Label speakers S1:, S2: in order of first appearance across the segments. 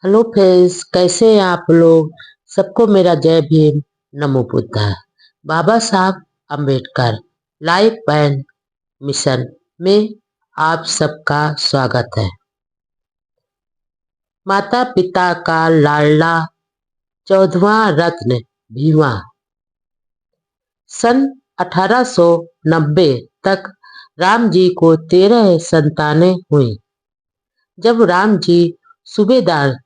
S1: Hello friends, कैसे हैं आप लोग। सबको मेरा जय भीम, नमो बुद्धाय। बाबा साहब अंबेडकर लाइफ एंड मिशन में आप सबका स्वागत है। माता पिता का लाडला 14वां रत्न भीमा। सन 1890 तक राम जी को 13 संतानें हुई। जब राम जी सूबेदार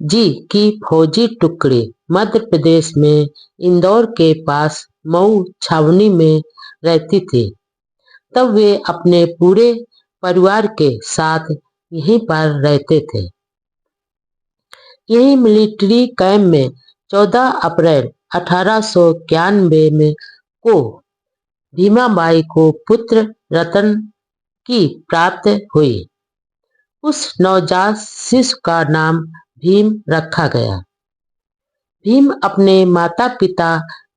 S1: जी की फौजी टुकड़ी मध्य प्रदेश में इंदौर के पास मऊ छावनी में रहती थी, तब वे अपने पूरे परिवार के साथ यहीं पर रहते थे। यही मिलिट्री कैंप में 14 अप्रैल 1891 में को भीमाबाई को पुत्र रतन की प्राप्त हुई। उस नवजात शिशु का नाम भीम रखा गया। भीम अपने माता पिता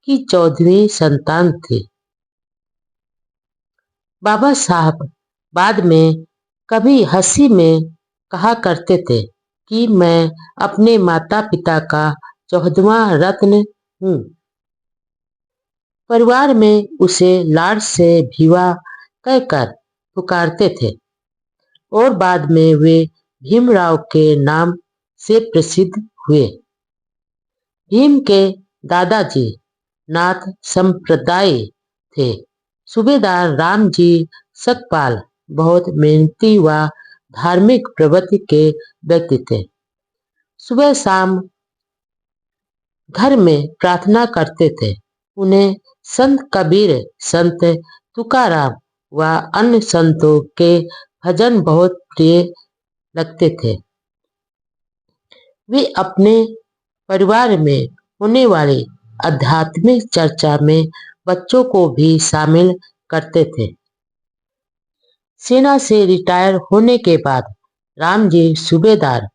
S1: की 14वीं संतान थे। बाबा साहब बाद में कभी हंसी में कहा करते थे कि मैं अपने माता पिता का 14वां रत्न हूँ। परिवार में उसे लाड से भीवा कहकर पुकारते थे और बाद में वे भीमराव के नाम से प्रसिद्ध हुए। भीम के दादाजी नाथ संप्रदाय थे। सूबेदार राम जी सकपाल बहुत मेहनती व धार्मिक प्रवृत्ति के व्यक्ति थे। सुबह शाम घर में प्रार्थना करते थे। उन्हें संत कबीर, संत तुकाराम व अन्य संतों के भजन बहुत प्रिय लगते थे। वे अपने परिवार में होने वाली आध्यात्मिक चर्चा में बच्चों को भी शामिल करते थे। सेना से रिटायर होने के बाद राम जी सूबेदार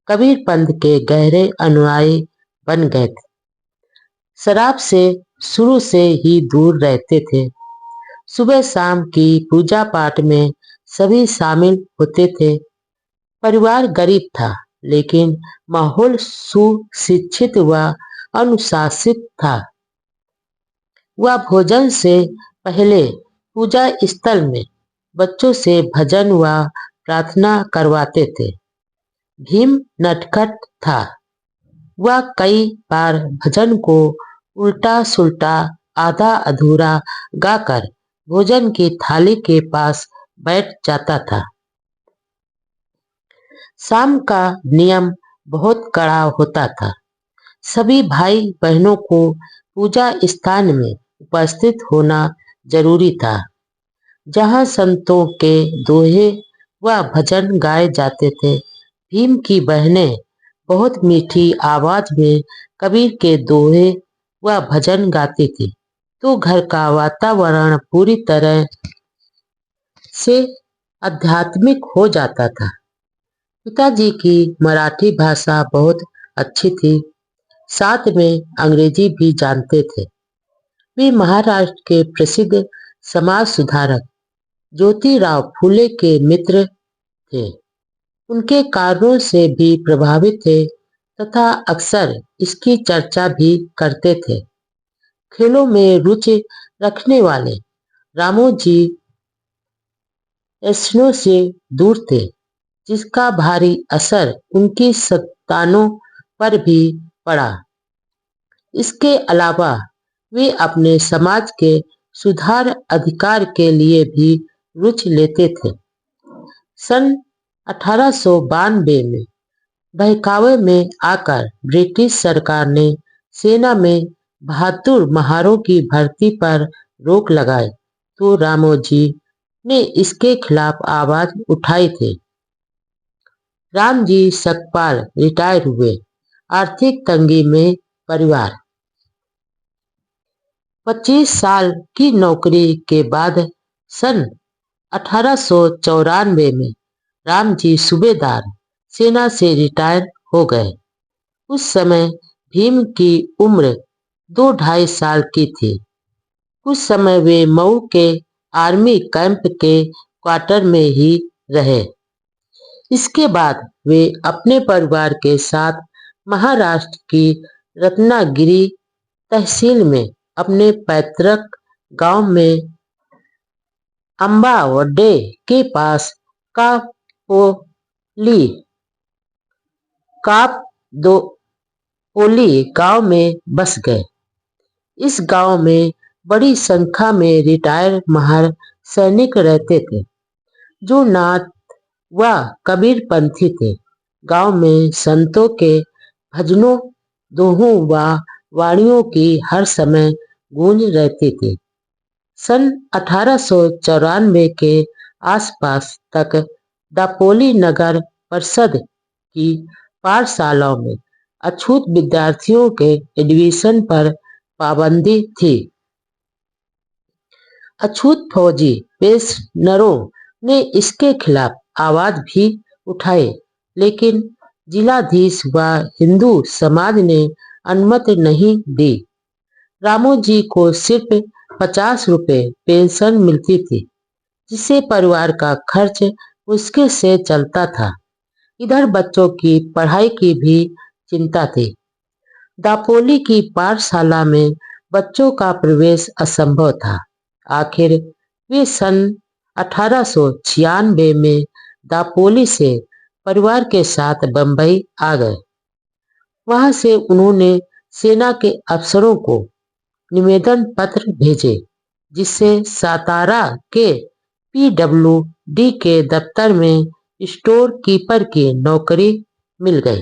S1: कबीर पंथ के गहरे अनुयायी बन गए थे। शराब से शुरू से ही दूर रहते थे। सुबह शाम की पूजा पाठ में सभी शामिल होते थे। परिवार गरीब था, लेकिन माहौल सुशिक्षित व अनुशासित था। वह भोजन से पहले पूजा स्थल में बच्चों से भजन व प्रार्थना करवाते थे। भीम नटखट था। वह कई बार भजन को उल्टा सुल्टा, आधा अधूरा गाकर भोजन की थाली के पास बैठ जाता था। शाम का नियम बहुत कड़ा होता था। सभी भाई बहनों को पूजा स्थान में उपस्थित होना जरूरी था, जहाँ संतों के दोहे व भजन गाए जाते थे। भीम की बहनें बहुत मीठी आवाज में कबीर के दोहे व भजन गाती थी, तो घर का वातावरण पूरी तरह से आध्यात्मिक हो जाता था। पिताजी की मराठी भाषा बहुत अच्छी थी, साथ में अंग्रेजी भी जानते थे। वे महाराष्ट्र के प्रसिद्ध समाज सुधारक ज्योतिराव फूले के मित्र थे। उनके कार्यों से भी प्रभावित थे तथा अक्सर इसकी चर्चा भी करते थे। खेलों में रुचि रखने वाले रामोजी ऐसनों से दूर थे, जिसका भारी असर उनकी संतानों पर भी पड़ा। इसके अलावा वे अपने समाज के सुधार अधिकार के लिए भी रुचि लेते थे। सन 1892 में बहकावे में आकर ब्रिटिश सरकार ने सेना में बहादुर महारों की भर्ती पर रोक लगाई, तो रामोजी ने इसके खिलाफ आवाज उठाई थी। राम जी सकपाल रिटायर हुए। आर्थिक तंगी में परिवार। 25 साल की नौकरी के बाद सन 1894 में राम जी सूबेदार सेना से रिटायर हो गए। उस समय भीम की उम्र 2-2.5 साल की थी। कुछ समय वे मऊ के आर्मी कैंप के क्वार्टर में ही रहे। इसके बाद वे अपने परिवार के साथ महाराष्ट्र की रत्नागिरी तहसील में अपने पैतृक गांव में अम्बावडे के पास कापोली कापदोपोली गांव में बस गए। इस गांव में बड़ी संख्या में रिटायर्ड महार सैनिक रहते थे जो नाथ व कबीरपंथी थे। गांव में संतों के भजनों, दोहों व वाणियों की हर समय गूंज रहती थी। सन 1894 के आसपास तक दापोली नगर परिषद की पाठशालाओं में अछूत विद्यार्थियों के एडमिशन पर पाबंदी थी। अछूत फौजी पेंशनरों ने इसके खिलाफ आवाज भी उठाई, लेकिन जिलाधीश व हिंदू समाज ने अनुमति नहीं दी। रामोजी को सिर्फ 50 रुपए पेंशन मिलती थी, जिससे परिवार का खर्च मुश्किल से चलता था। इधर बच्चों की पढ़ाई की भी चिंता थी। दापोली की पाठशाला में बच्चों का प्रवेश असंभव था। आखिर वे सन 1896 में दापोली से परिवार के साथ बंबई आ गए। वहां से उन्होंने सेना के अफसरों को निवेदन पत्र भेजे, जिससे सातारा के पीडब्ल्यूडी के दफ्तर में स्टोर कीपर की नौकरी मिल गई।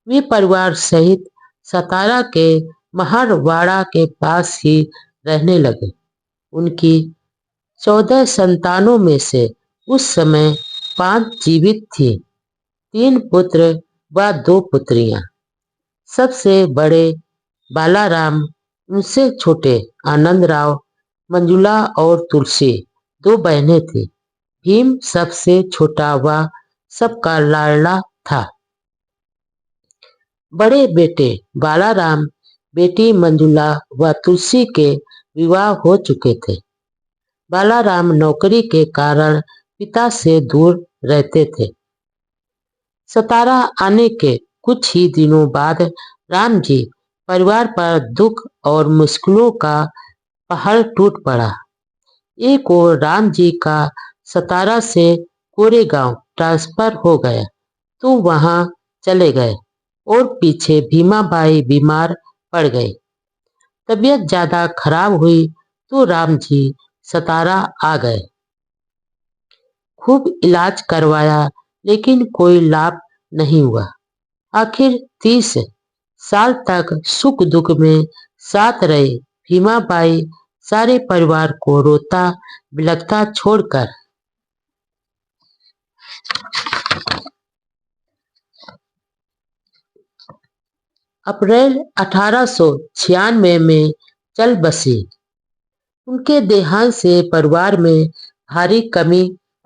S1: वे परिवार सहित सातारा के महारवाड़ा के पास ही रहने लगे। उनकी 14 संतानों में से उस समय 5 जीवित थी, 3 पुत्र व 2 पुत्रियां। सबसे बड़े बालाराम, उनसे छोटे आनंदराव, मंजुला और तुलसी 2 बहनें थीं। भीम सबसे छोटा व सबका लाडला था। बड़े बेटे बालाराम, बेटी मंजुला व तुलसी के विवाह हो चुके थे। बालाराम नौकरी के कारण पिता से दूर रहते थे। सतारा आने के कुछ ही दिनों बाद राम जी परिवार पर दुख और मुश्किलों का पहाड़ टूट पड़ा। एक ओर राम जी का सतारा से कोरेगांव ट्रांसफर हो गया तो वहां चले गए, और पीछे भीमाबाई बीमार पड़ गई। तबीयत ज्यादा खराब हुई तो राम जी सतारा आ गए। खूब इलाज करवाया, लेकिन कोई लाभ नहीं हुआ। आखिर 30 साल तक सुख दुख में साथ रहे भीमाबाई सारे परिवार को रोता बिलखता छोड़कर अप्रैल 1896 में चल बसी। उनके देहांत से परिवार में भारी कमी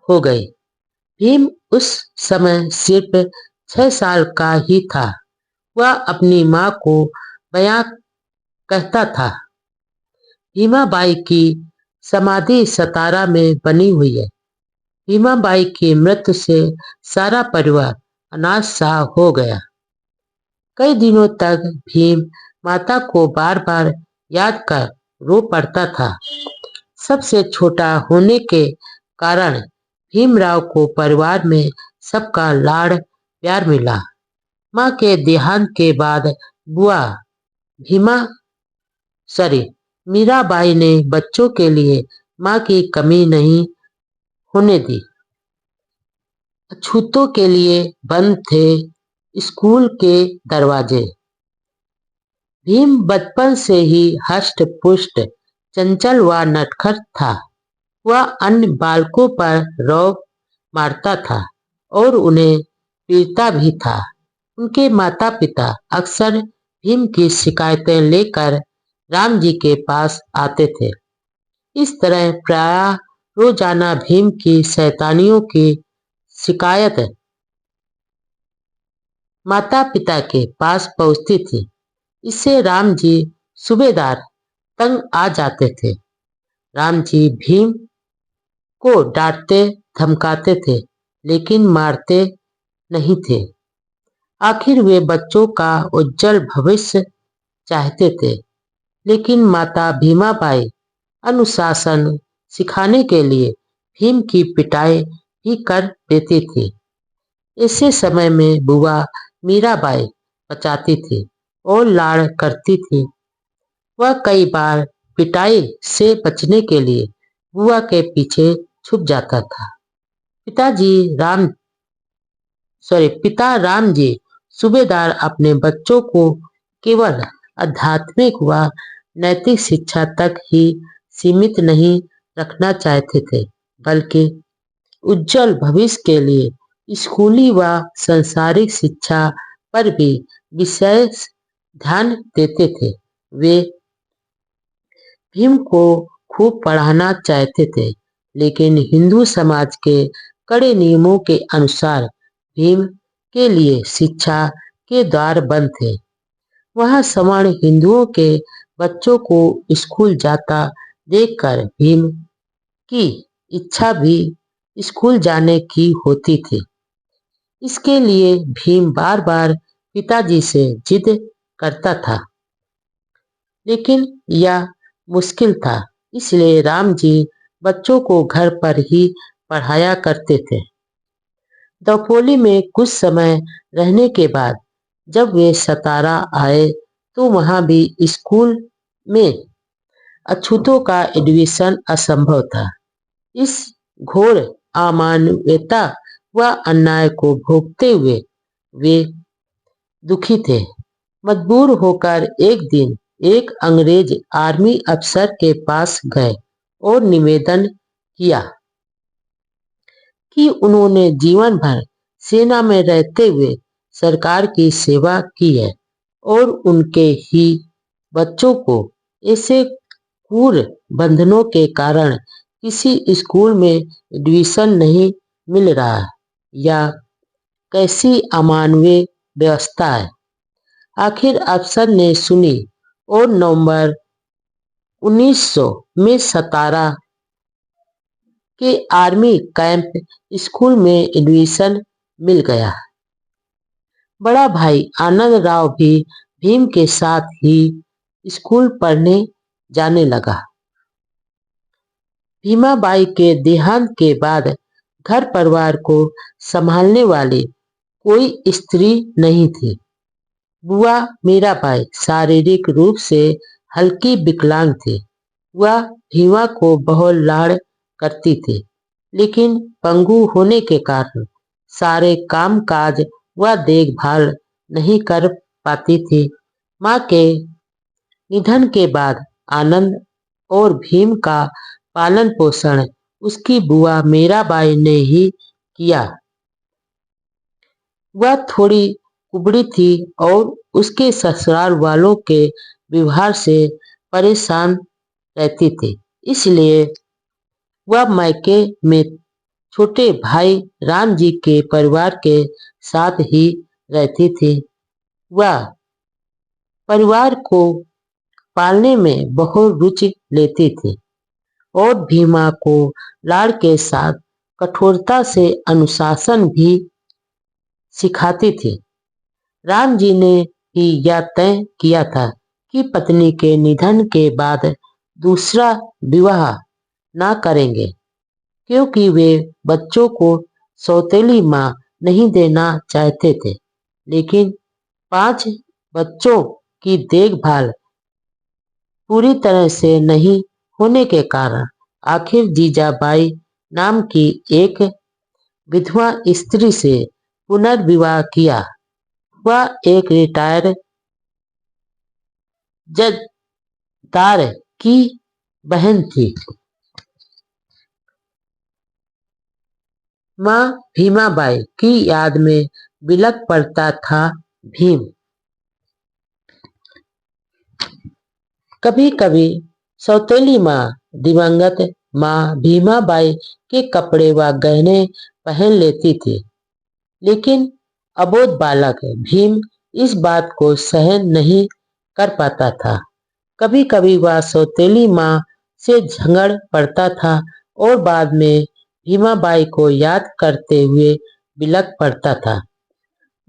S1: हो गई। भीम उस समय सिर्फ 6 साल का ही था। वह अपनी माँ को बयां कहता था। भीमाबाई की समाधि सतारा में बनी हुई है। भीमाबाई की मृत्यु से सारा परिवार अनाथ सा हो गया। कई दिनों तक भीम माता को बार बार याद कर रो पड़ता था। सबसे छोटा होने के कारण भीमराव को परिवार में सबका लाड़ प्यार मिला। माँ के देहांत के बाद बुआ भीमा मीराबाई ने बच्चों के लिए माँ की कमी नहीं होने दी। अछूतों के लिए बंद थे स्कूल के दरवाजे। भीम बचपन से ही हष्ट पुष्ट, चंचल व नटखट था। वह अन्य बालकों पर रौब मारता था और उन्हें पीटता भी था। उनके माता पिता अक्सर भीम की शिकायतें लेकर राम जी के पास आते थे। इस तरह प्रायः रोजाना भीम की शैतानियों की शिकायत माता पिता के पास पहुंचती थी। इससे राम जी सूबेदार तंग आ जाते थे। राम जी भीम को डांटते धमकाते थे, लेकिन मारते नहीं थे। आखिर वे बच्चों का उज्जवल भविष्य चाहते थे। लेकिन माता भीमाबाई अनुशासन सिखाने के लिए भीम की पिटाई भी कर देती थी। ऐसे समय में बुआ मीराबाई बचाती थी और लाड़ करती थी। वह कई बार पिटाई से बचने के लिए बुआ के पीछे छुप जाता था। पिताजी राम पिता राम जी सूबेदार अपने बच्चों को केवल आध्यात्मिक व नैतिक शिक्षा तक ही सीमित नहीं रखना चाहते थे, बल्कि उज्जवल भविष्य के लिए स्कूली व सांसारिक शिक्षा पर भी विशेष ध्यान देते थे। वे भीम को खूब पढ़ाना चाहते थे, लेकिन हिंदू समाज के कड़े नियमों के अनुसार भीम के लिए शिक्षा के द्वार बंद थे। वहाँ सवर्ण हिंदुओं के बच्चों को स्कूल जाता देखकर भीम की इच्छा भी स्कूल जाने की होती थी। इसके लिए भीम बार बार पिताजी से जिद करता था, लेकिन यह मुश्किल था। इसलिए राम जी बच्चों को घर पर ही पढ़ाया करते थे। दपोली में कुछ समय रहने के बाद जब वे सतारा आए तो वहां भी स्कूल में अछूतों का एडमिशन असंभव था। इस घोर अमानवीयता व अन्याय को भोगते हुए वे दुखी थे। मजबूर होकर एक दिन एक अंग्रेज आर्मी अफसर के पास गए और निवेदन किया कि उन्होंने जीवन भर सेना में रहते हुए सरकार की सेवा की है और उनके ही बच्चों को ऐसे क्रूर बंधनों के कारण किसी स्कूल में एडमिशन नहीं मिल रहा। या कैसी अमानवीय व्यवस्था है। आखिर अफसर ने सुनी और नवंबर 1900 में सतारा के आर्मी कैंप स्कूल में एडमिशन मिल गया। बड़ा भाई आनंद राव भी भीम के साथ ही स्कूल पढ़ने जाने लगा। भीमाबाई के देहांत के बाद घर परिवार को संभालने वाली कोई स्त्री नहीं थी। बुआ मीराबाई शारीरिक रूप से हल्की विकलांग थी। वह भीमा को बहुत लाड़ करती थी, लेकिन पंगु होने के कारण सारे काम काज व देखभाल नहीं कर पाती थी। माँ के निधन के बाद आनंद और भीम का पालन पोषण उसकी बुआ मीराबाई ने ही किया। वह थोड़ी कुबड़ी थी और उसके ससुराल वालों के व्यवहार से परेशान रहती थी। इसलिए वह मायके में छोटे भाई राम जी के परिवार के साथ ही रहती थी। वह परिवार को पालने में बहुत रुचि लेती थी और भीमा को लाड़ के साथ कठोरता से अनुशासन भी सिखाती थी। राम जी ने ही यह तय किया था कि पत्नी के निधन के बाद दूसरा विवाह न करेंगे, क्योंकि वे बच्चों को सौतेली मां नहीं देना चाहते थे। लेकिन 5 बच्चों की देखभाल पूरी तरह से नहीं होने के कारण आखिर जीजाबाई नाम की एक विधवा स्त्री से पुनर्विवाह किया। वह एक रिटायर जजदार की बहन थी। माँ भीमाबाई की याद में बिलख पड़ता था भीम। कभी कभी सौतेली माँ दिवंगत माँ भीमाबाई के कपड़े व गहने पहन लेती थी, लेकिन अबोध बालक भीम इस बात को सहन नहीं कर पाता था। कभी कभी वह सौतेली माँ से झगड़ पड़ता था और बाद में भीमाबाई को याद करते हुए बिलख पड़ता था।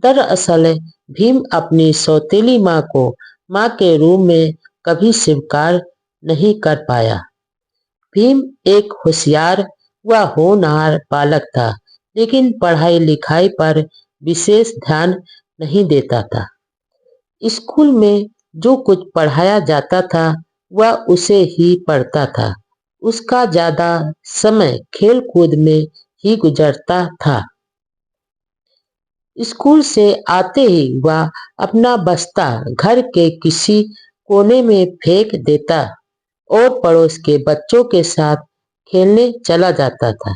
S1: दरअसल भीम अपनी सौतेली माँ को माँ के रूप में कभी स्वीकार नहीं कर पाया। भीम एक होशियार व होनहार बालक था, लेकिन पढ़ाई लिखाई पर विशेष ध्यान नहीं देता था। स्कूल में जो कुछ पढ़ाया जाता था वह उसे ही पढ़ता था। उसका ज्यादा समय खेल कूद में ही गुजरता था। स्कूल से आते ही वह अपना बस्ता घर के किसी कोने में फेंक देता और पड़ोस के बच्चों के साथ खेलने चला जाता था।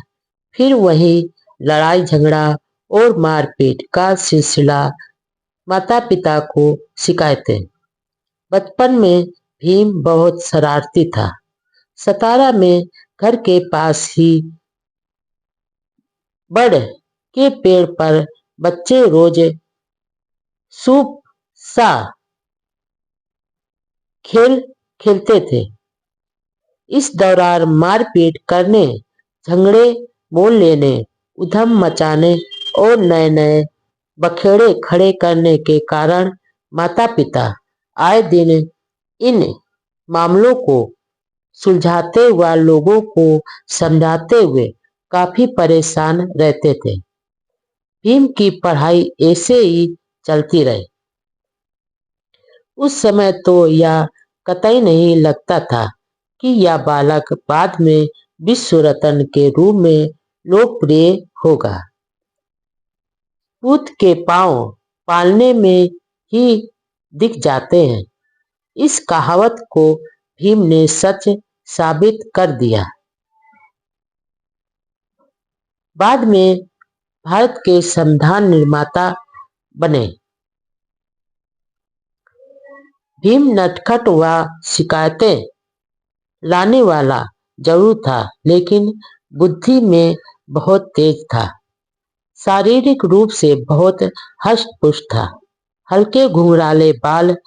S1: फिर वही लड़ाई झगड़ा और मारपीट का सिलसिला। माता पिता को शिकायतें। बचपन में भीम बहुत शरारती था। सतारा में घर के पास ही बड़ के पेड़ पर बच्चे रोज सूप सा खेल खेलते थे। इस दौरान मारपीट करने, झगड़े मोल लेने, उधम मचाने और नए नए बखेड़े खड़े करने के कारण माता पिता आए दिन इन मामलों को सुलझाते व लोगों को समझाते हुए काफी परेशान रहते थे। भीम की पढ़ाई ऐसे ही चलती रही। उस समय तो यह कतई नहीं लगता था कि यह बालक बाद में विश्व रत्न के रूप में लोकप्रिय होगा। पूत के पांव पालने में ही दिख जाते हैं। इस कहावत को भीम ने सच साबित कर दिया। बाद में भारत के संविधान निर्माता बने। भीम नटखट व शिकायतें लाने वाला जरूर था, लेकिन बुद्धि में बहुत तेज था। शारीरिक रूप से बहुत हष्ट-पुष्ट था। हल्के घुंघराले बाल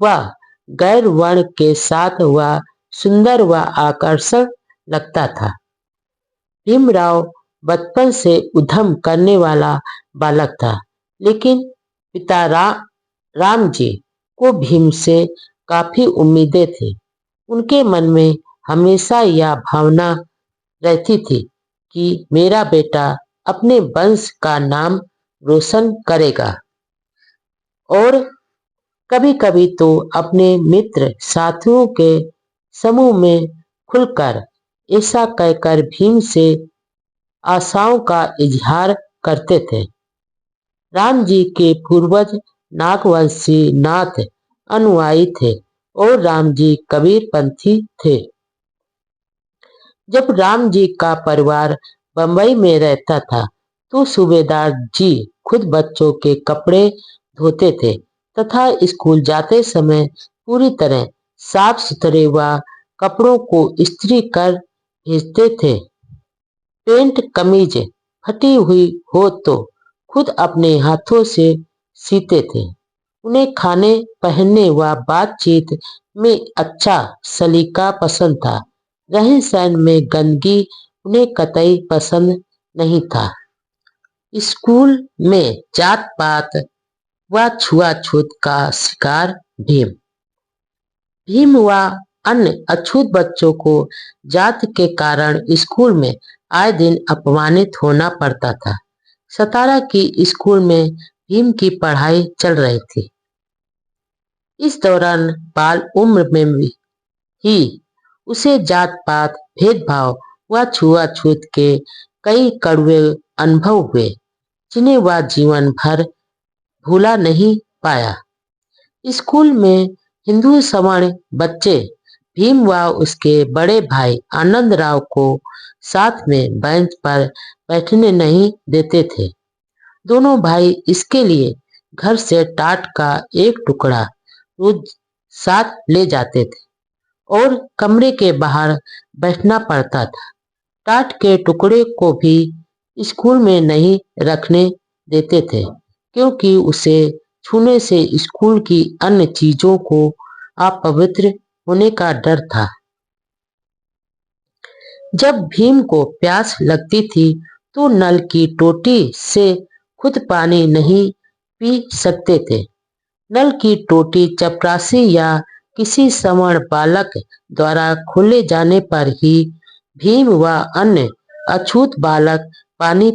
S1: व गैर वर्ण के साथ वह सुंदर व आकर्षक लगता था। भीमराव बचपन से उद्यम करने वाला बालक था, लेकिन पिता राम जी को भीम से काफी उम्मीदें थी। उनके मन में हमेशा यह भावना रहती थी कि मेरा बेटा अपने वंश का नाम रोशन करेगा और कभी-कभी तो अपने मित्र साथियों के समूह में खुलकर ऐसा कहकर भीम से आशाओं का इजहार करते थे। राम जी के पूर्वज नागवंशी नाथ अनुयायी थे और राम जी कबीरपंथी थे। जब राम जी का परिवार बंबई में रहता था, तो सूबेदार जी खुद बच्चों के कपड़े धोते थे तथा स्कूल जाते समय पूरी तरह साफ सुथरे व कपड़ों को इस्त्री कर भेजते थे। पेंट कमीज फटी हुई हो तो खुद अपने हाथों से सीते थे। उन्हें खाने पहनने व बातचीत में अच्छा सलीका पसंद था। रहन सहन में गंदगी उन्हें कतई पसंद नहीं था। स्कूल में जात पात व छुआछूत का शिकार भीम। भीम व अन्य अछूत बच्चों को जात के कारण स्कूल में आए दिन अपमानित होना पड़ता था। सतारा की स्कूल में भीम की पढ़ाई चल रही थी। इस दौरान बाल उम्र में ही उसे जात पात, भेदभाव व छुआछूत के कई कड़वे अनुभव हुए, जिन्हें वह जीवन भर भूला नहीं पाया। स्कूल में हिंदू सवर्ण बच्चे भीम व उसके बड़े भाई आनंद राव को साथ में बेंच पर बैठने नहीं देते थे। दोनों भाई इसके लिए घर से टाट का एक टुकड़ा रोज साथ ले जाते थे और कमरे के बाहर बैठना पड़ता था। टाट के टुकड़े को भी स्कूल में नहीं रखने देते थे, क्योंकि उसे छूने से स्कूल की अन्य चीजों को अपवित्र होने का डर था। जब भीम को प्यास लगती थी तो नल की टोटी से खुद पानी नहीं पी सकते थे। नल की टोटी चपरासी या किसी सवर्ण बालक द्वारा खोले जाने पर ही भीम व अन्य अछूत बालक पानी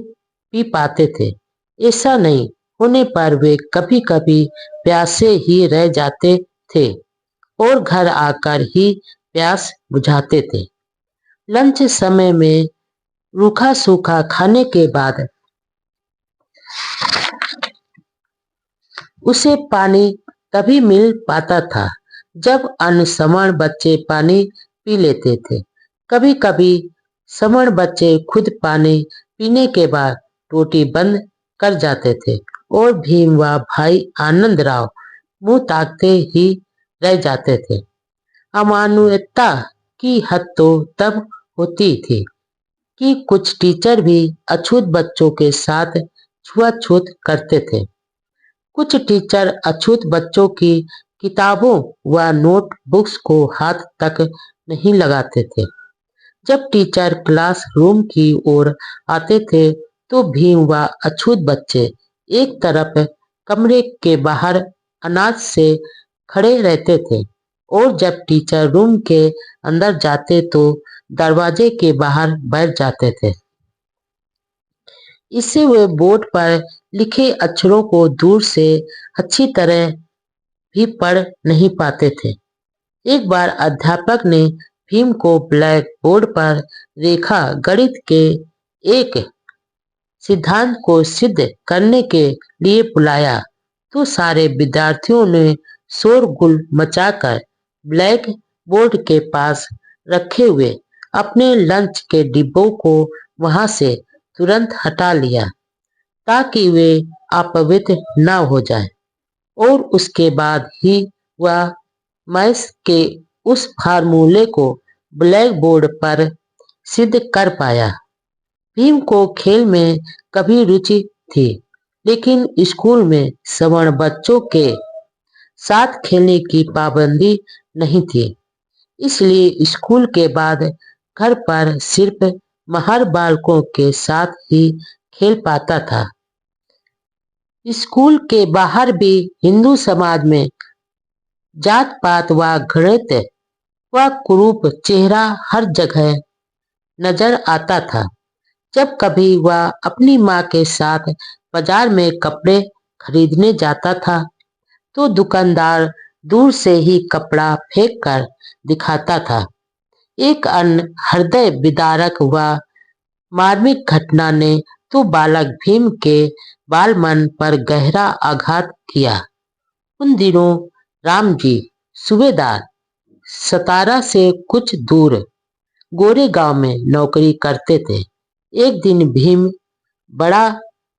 S1: पी पाते थे। ऐसा नहीं होने पर वे कभी कभी प्यासे ही रह जाते थे और घर आकर ही प्यास बुझाते थे। लंच समय में रूखा सूखा खाने के बाद उसे पानी तभी मिल पाता था जब अन्य सवर्ण बच्चे पानी पी लेते थे। कभी कभी सवर्ण बच्चे खुद पानी पीने के बाद टोटी बंद कर जाते थे और भीम व भाई आनंद राव मुंह ताकते ही रह जाते थे। अमानुषता की हद तो तब होती थी कि कुछ टीचर भी अछूत बच्चों के साथ छुआछूत करते थे। कुछ टीचर अछूत बच्चों की किताबों व नोटबुक्स को हाथ तक नहीं लगाते थे। जब टीचर क्लासरूम की ओर आते थे तो भीम व अछूत बच्चे एक तरफ कमरे के बाहर अनाज से खड़े रहते थे और जब टीचर रूम के अंदर जाते तो दरवाजे के बाहर बैठ जाते थे। इससे वे बोर्ड पर लिखे अक्षरों को दूर से अच्छी तरह भी पढ़ नहीं पाते थे। एक बार अध्यापक ने भीम को ब्लैक बोर्ड पर रेखा गणित के एक सिद्धांत को सिद्ध करने के लिए बुलाया तो सारे विद्यार्थियों ने शोरगुल मचाकर ब्लैक बोर्ड के पास रखे हुए अपने लंच के डिब्बों को वहां से तुरंत हटा लिया ताकि वे अपवित्र न हो जाए और उसके बाद ही वह मैथ्स के उस फार्मूले को ब्लैक बोर्ड पर सिद्ध कर पाया। भीम को खेल में कभी रुचि थी लेकिन स्कूल में सवर्ण बच्चों के साथ खेलने की पाबंदी नहीं थी, इसलिए स्कूल के बाद घर पर सिर्फ महार बालकों के साथ ही खेल पाता था। स्कूल के बाहर भी हिंदू समाज में जात पात व घृणित व कुरूप चेहरा हर जगह नजर आता था। जब कभी वह अपनी माँ के साथ बाजार में कपड़े खरीदने जाता था तो दुकानदार दूर से ही कपड़ा फेंक कर दिखाता था। एक अन्य हृदय विदारक व मार्मिक घटना ने तो बालक भीम के बाल मन पर गहरा आघात किया। उन दिनों राम जी सूबेदार सतारा से कुछ दूर गोरे गांव में नौकरी करते थे। एक दिन भीम बड़ा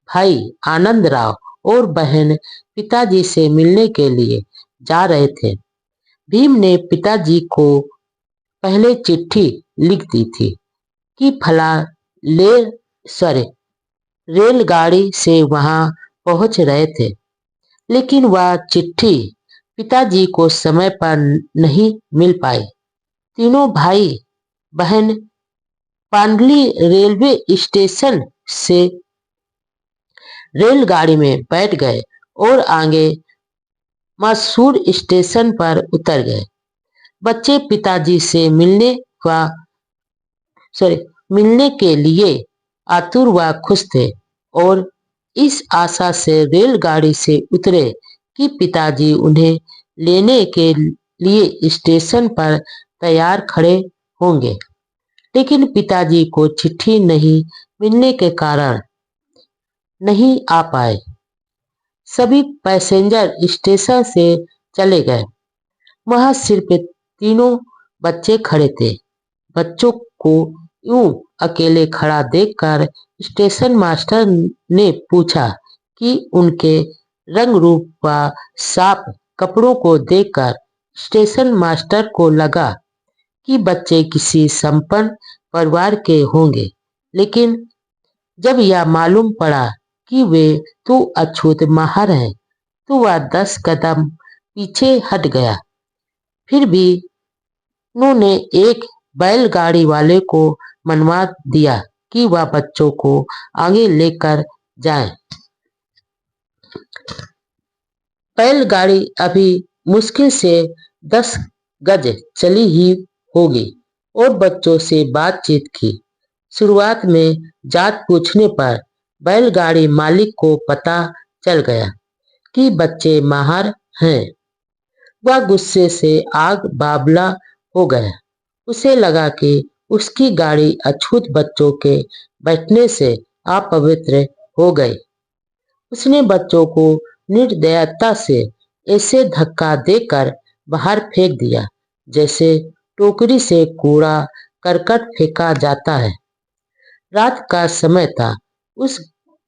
S1: भाई आनंद राव और बहन पिताजी से मिलने के लिए जा रहे थे। भीम ने पिताजी को पहले चिट्ठी लिख दी थी कि फला ले सॉरी रेलगाड़ी से वहां पहुंच रहे थे, लेकिन वह चिट्ठी पिताजी को समय पर नहीं मिल पाई। तीनों भाई बहन पांडली रेलवे स्टेशन से रेलगाड़ी में बैठ गए और आगे मसूर स्टेशन पर उतर गए। बच्चे पिताजी से व मिलने के लिए आतुर व खुश थे और इस आशा से रेलगाड़ी से उतरे कि पिताजी उन्हें लेने के लिए स्टेशन पर तैयार खड़े होंगे। लेकिन पिताजी को चिट्ठी नहीं मिलने के कारण नहीं आ पाए। सभी पैसेंजर स्टेशन से चले गए। वहां सिर्फ तीनों बच्चे खड़े थे। बच्चों को यूं अकेले खड़ा देखकर स्टेशन मास्टर ने पूछा कि उनके रंग रूप व साफ कपड़ों को देखकर स्टेशन मास्टर को लगा कि बच्चे किसी संपन्न परिवार के होंगे, लेकिन जब यह मालूम पड़ा कि वे तो अछूत महार हैं तो वह 10 कदम पीछे हट गया। फिर भी उन्होंने एक बैलगाड़ी वाले को मनवा दिया कि वह बच्चों को आगे लेकर जाए। बैलगाड़ी अभी मुश्किल से 10 गज चली ही होगी और बच्चों से बातचीत की। शुरुआत में जात पूछने पर बैलगाड़ी मालिक को पता चल गया कि बच्चे माहर हैं। वह गुस्से से आग बाबला हो गया। उसे लगा कि उसकी गाड़ी अछूत बच्चों के बैठने से अपवित्र हो गई। उसने बच्चों को निर्दयता से ऐसे धक्का देकर बाहर फेंक दिया जैसे टोकरी से कूड़ा करकट फेंका जाता है। रात का समय था। उस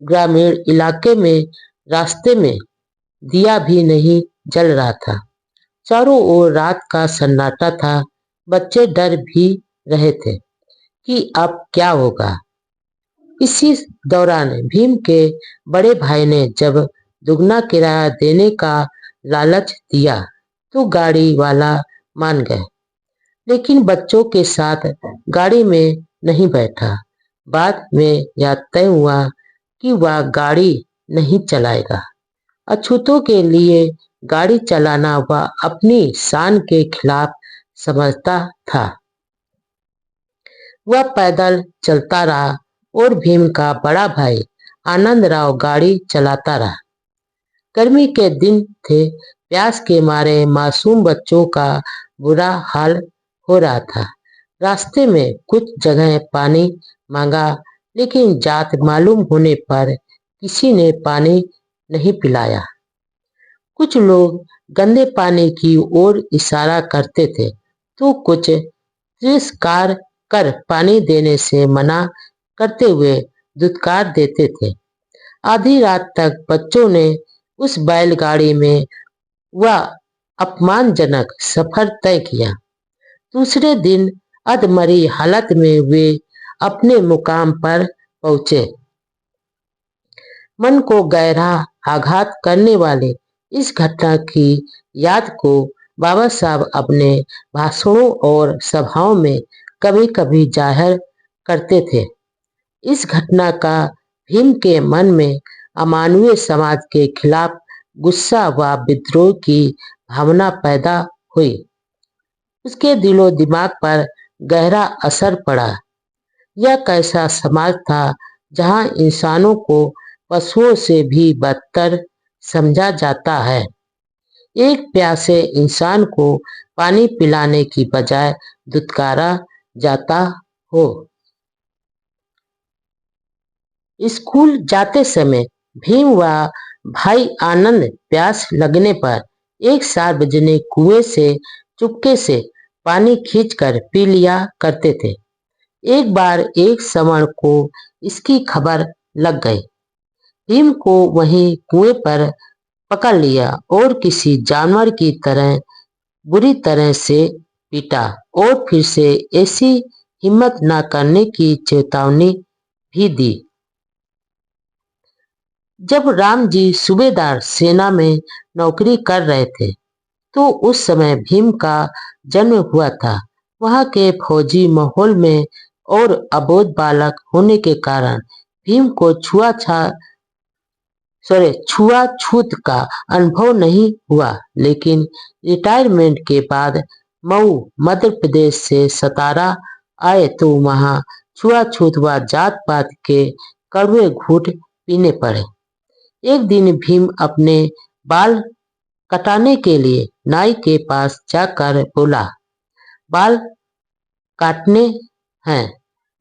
S1: ग्रामीण इलाके में रास्ते में दिया भी नहीं जल रहा था। चारों ओर रात का सन्नाटा था। बच्चे डर भी रहे थे कि अब क्या होगा। इसी दौरान भीम के बड़े भाई ने जब दुगना किराया देने का लालच दिया तो गाड़ी वाला मान गया, लेकिन बच्चों के साथ गाड़ी में नहीं बैठा। बाद में यह तय हुआ कि वह गाड़ी नहीं चलाएगा। अछूतों के लिए गाड़ी चलाना वह अपनी शान के खिलाफ समझता था। वह पैदल चलता रहा और भीम का बड़ा भाई आनंदराव गाड़ी चलाता रहा। गर्मी के दिन थे। प्यास के मारे मासूम बच्चों का बुरा हाल हो रहा था। रास्ते में कुछ जगह पानी मांगा, लेकिन जात मालूम होने पर किसी ने पानी नहीं पिलाया। कुछ लोग गंदे पानी की ओर इशारा करते थे तो कुछ तिरस्कार कर पानी देने से मना करते हुए धुतकार देते थे। आधी रात तक बच्चों ने उस बैलगाड़ी में वह अपमानजनक सफर तय किया। दूसरे दिन अधमरी हालत में वे अपने मुकाम पर पहुंचे। मन को गहरा आघात करने वाले इस घटना की याद को बाबा साहब अपने भाषणों और सभाओं में कभी कभी जाहिर करते थे। इस घटना का भीम के मन में अमानवीय समाज के खिलाफ गुस्सा व विद्रोह की भावना पैदा हुई। उसके दिलो दिमाग पर गहरा असर पड़ा। यह कैसा समाज था जहां इंसानों को पशुओं से भी बदतर समझा जाता है। एक प्यासे इंसान को पानी पिलाने की बजाय दुत्कारा जाता हो। स्कूल जाते समय भीम व भाई आनंद प्यास लगने पर एक सार्वजनिक कुएं से चुपके से पानी खींचकर पी लिया करते थे। एक बार एक सवर्ण को इसकी खबर लग गई। भीम को वहीं कुएं पर पकड़ लिया और किसी जानवर की तरह बुरी तरह से पीटा और फिर से ऐसी हिम्मत न करने की चेतावनी भी दी। जब राम जी सूबेदार सेना में नौकरी कर रहे थे तो उस समय भीम का जन्म हुआ था। वहां के फौजी माहौल में और अबोध बालक होने के कारण भीम को छुआछूत का अनुभव नहीं हुआ, लेकिन रिटायरमेंट के बाद मऊ मध्य प्रदेश से सतारा आए तो वहां छुआछूत व जात पात के कड़वे घूंट पीने पड़े। एक दिन भीम अपने बाल कटाने के लिए नाई के पास जाकर बोला, बाल काटने हैं।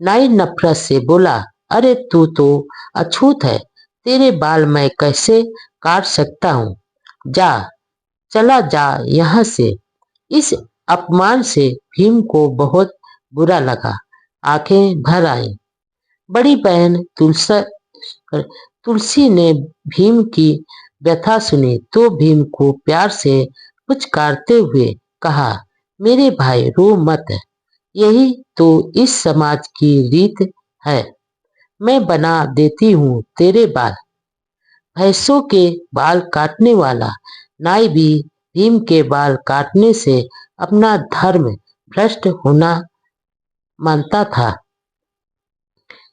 S1: नाई नफरत से बोला, अरे तू तो अछूत है, तेरे बाल मैं कैसे काट सकता हूँ, जा चला जा यहाँ से। इस अपमान से भीम को बहुत बुरा लगा। आंखें भर आईं। बड़ी बहन तुलसी ने भीम की व्यथा सुनी तो भीम को प्यार से पुचकारते हुए कहा, मेरे भाई रो मत, यही तो इस समाज की रीत है। मैं बना देती हूँ तेरे बाल। भैंसों के बाल काटने वाला नाई भी भीम के बाल काटने से अपना धर्म भ्रष्ट होना मानता था,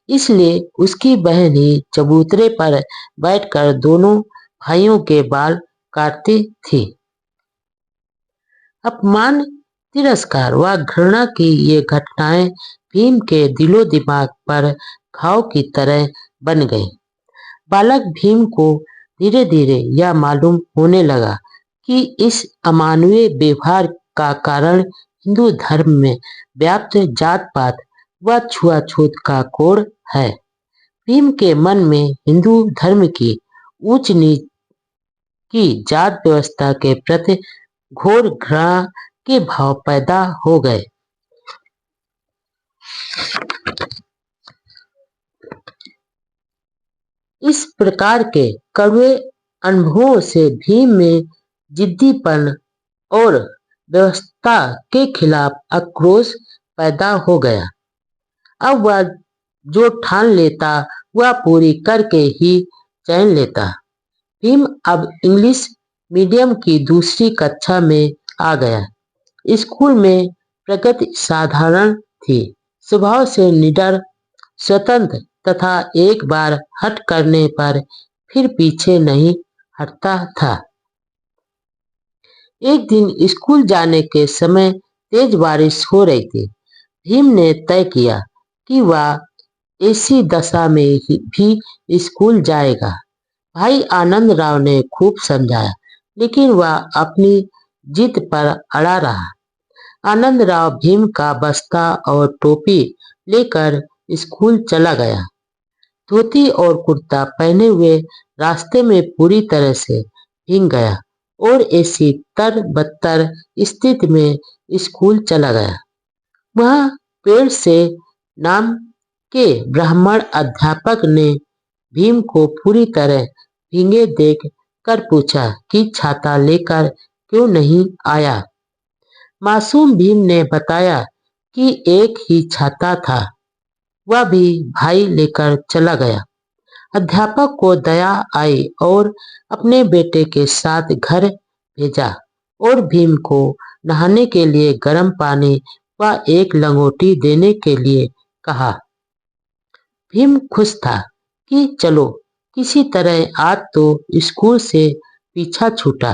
S1: इसलिए उसकी बहन ही चबूतरे पर बैठकर दोनों भाइयों के बाल काटती थी। अपमान, तिरस्कार व घृणा की ये घटनाएं भीम के दिलो दिमाग पर घाव की तरह बन गईं। बालक भीम को धीरे धीरे यह मालूम होने लगा कि इस अमानवीय व्यवहार का कारण हिंदू धर्म में व्याप्त जात पात व छुआछूत का कोड़ है। भीम के मन में हिंदू धर्म की ऊंच नीच की जात व्यवस्था के प्रति घोर घृणा के भाव पैदा हो गए। इस प्रकार के कड़वे अनुभवों से भीम में जिद्दीपन और व्यवस्था के खिलाफ आक्रोश पैदा हो गया। अब वह जो ठान लेता वह पूरी करके ही चैन लेता। भीम अब इंग्लिश मीडियम की दूसरी कक्षा में आ गया। स्कूल में प्रगति साधारण थी, स्वभाव से निडर, स्वतंत्र तथा एक बार हठ करने पर फिर पीछे नहीं हटता था। एक दिन स्कूल जाने के समय तेज बारिश हो रही थी। भीम ने तय किया कि वह ऐसी दशा में भी स्कूल जाएगा। भाई आनंद राव ने खूब समझाया, लेकिन वह अपनी जिद पर अड़ा रहा। आनंद राव भीम का बस्ता और टोपी लेकर स्कूल चला गया। धोती और कुर्ता पहने हुए रास्ते में पूरी तरह से भीग गया और ऐसी तर-बतर स्थिति में स्कूल चला गया। वह पेड़ से नाम के ब्राह्मण अध्यापक ने भीम को पूरी तरह भीगे देख कर पूछा कि छाता लेकर क्यों नहीं आया। मासूम भीम ने बताया कि एक ही छाता था, वह भी भाई लेकर चला गया। अध्यापक को दया आई और अपने बेटे के साथ घर भेजा और भीम को नहाने के लिए गर्म पानी व एक लंगोटी देने के लिए कहा। भीम खुश था कि चलो किसी तरह आज तो स्कूल से पीछा छूटा।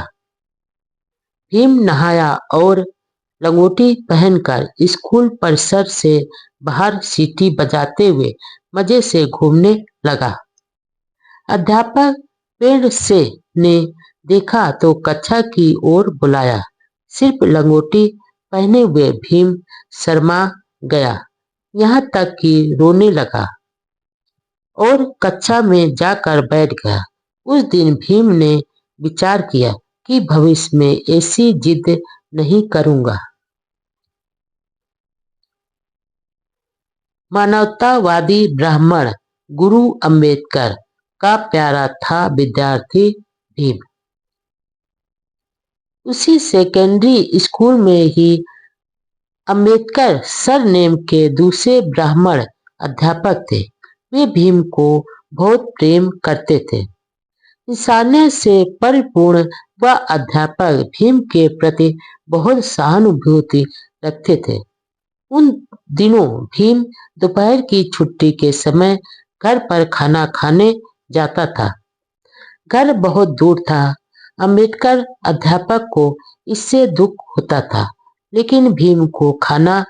S1: भीम नहाया और लंगोटी पहनकर स्कूल परिसर से बाहर सीटी बजाते हुए मजे से घूमने लगा। अध्यापक पेड़ से ने देखा तो कक्षा की ओर बुलाया। सिर्फ लंगोटी पहने हुए भीम शर्मा गया, यहाँ तक कि रोने लगा और कक्षा में जाकर बैठ गया। उस दिन भीम ने विचार किया कि भविष्य में ऐसी जिद नहीं करूंगा। मानवतावादी ब्राह्मण गुरु अंबेडकर का प्यारा था विद्यार्थी भीम। उसी सेकेंडरी स्कूल में ही अंबेडकर सरनेम के दूसरे ब्राह्मण अध्यापक थे। वे भीम को बहुत प्रेम करते थे। इंसानियत से परिपूर्ण वह अध्यापक भीम के प्रति बहुत सहानुभूति रखते थे। उन दिनों भीम दोपहर की छुट्टी के समय घर पर खाना खाने जाता था। घर बहुत दूर था। अंबेडकर अध्यापक को इससे दुख होता था, लेकिन भीम को खाना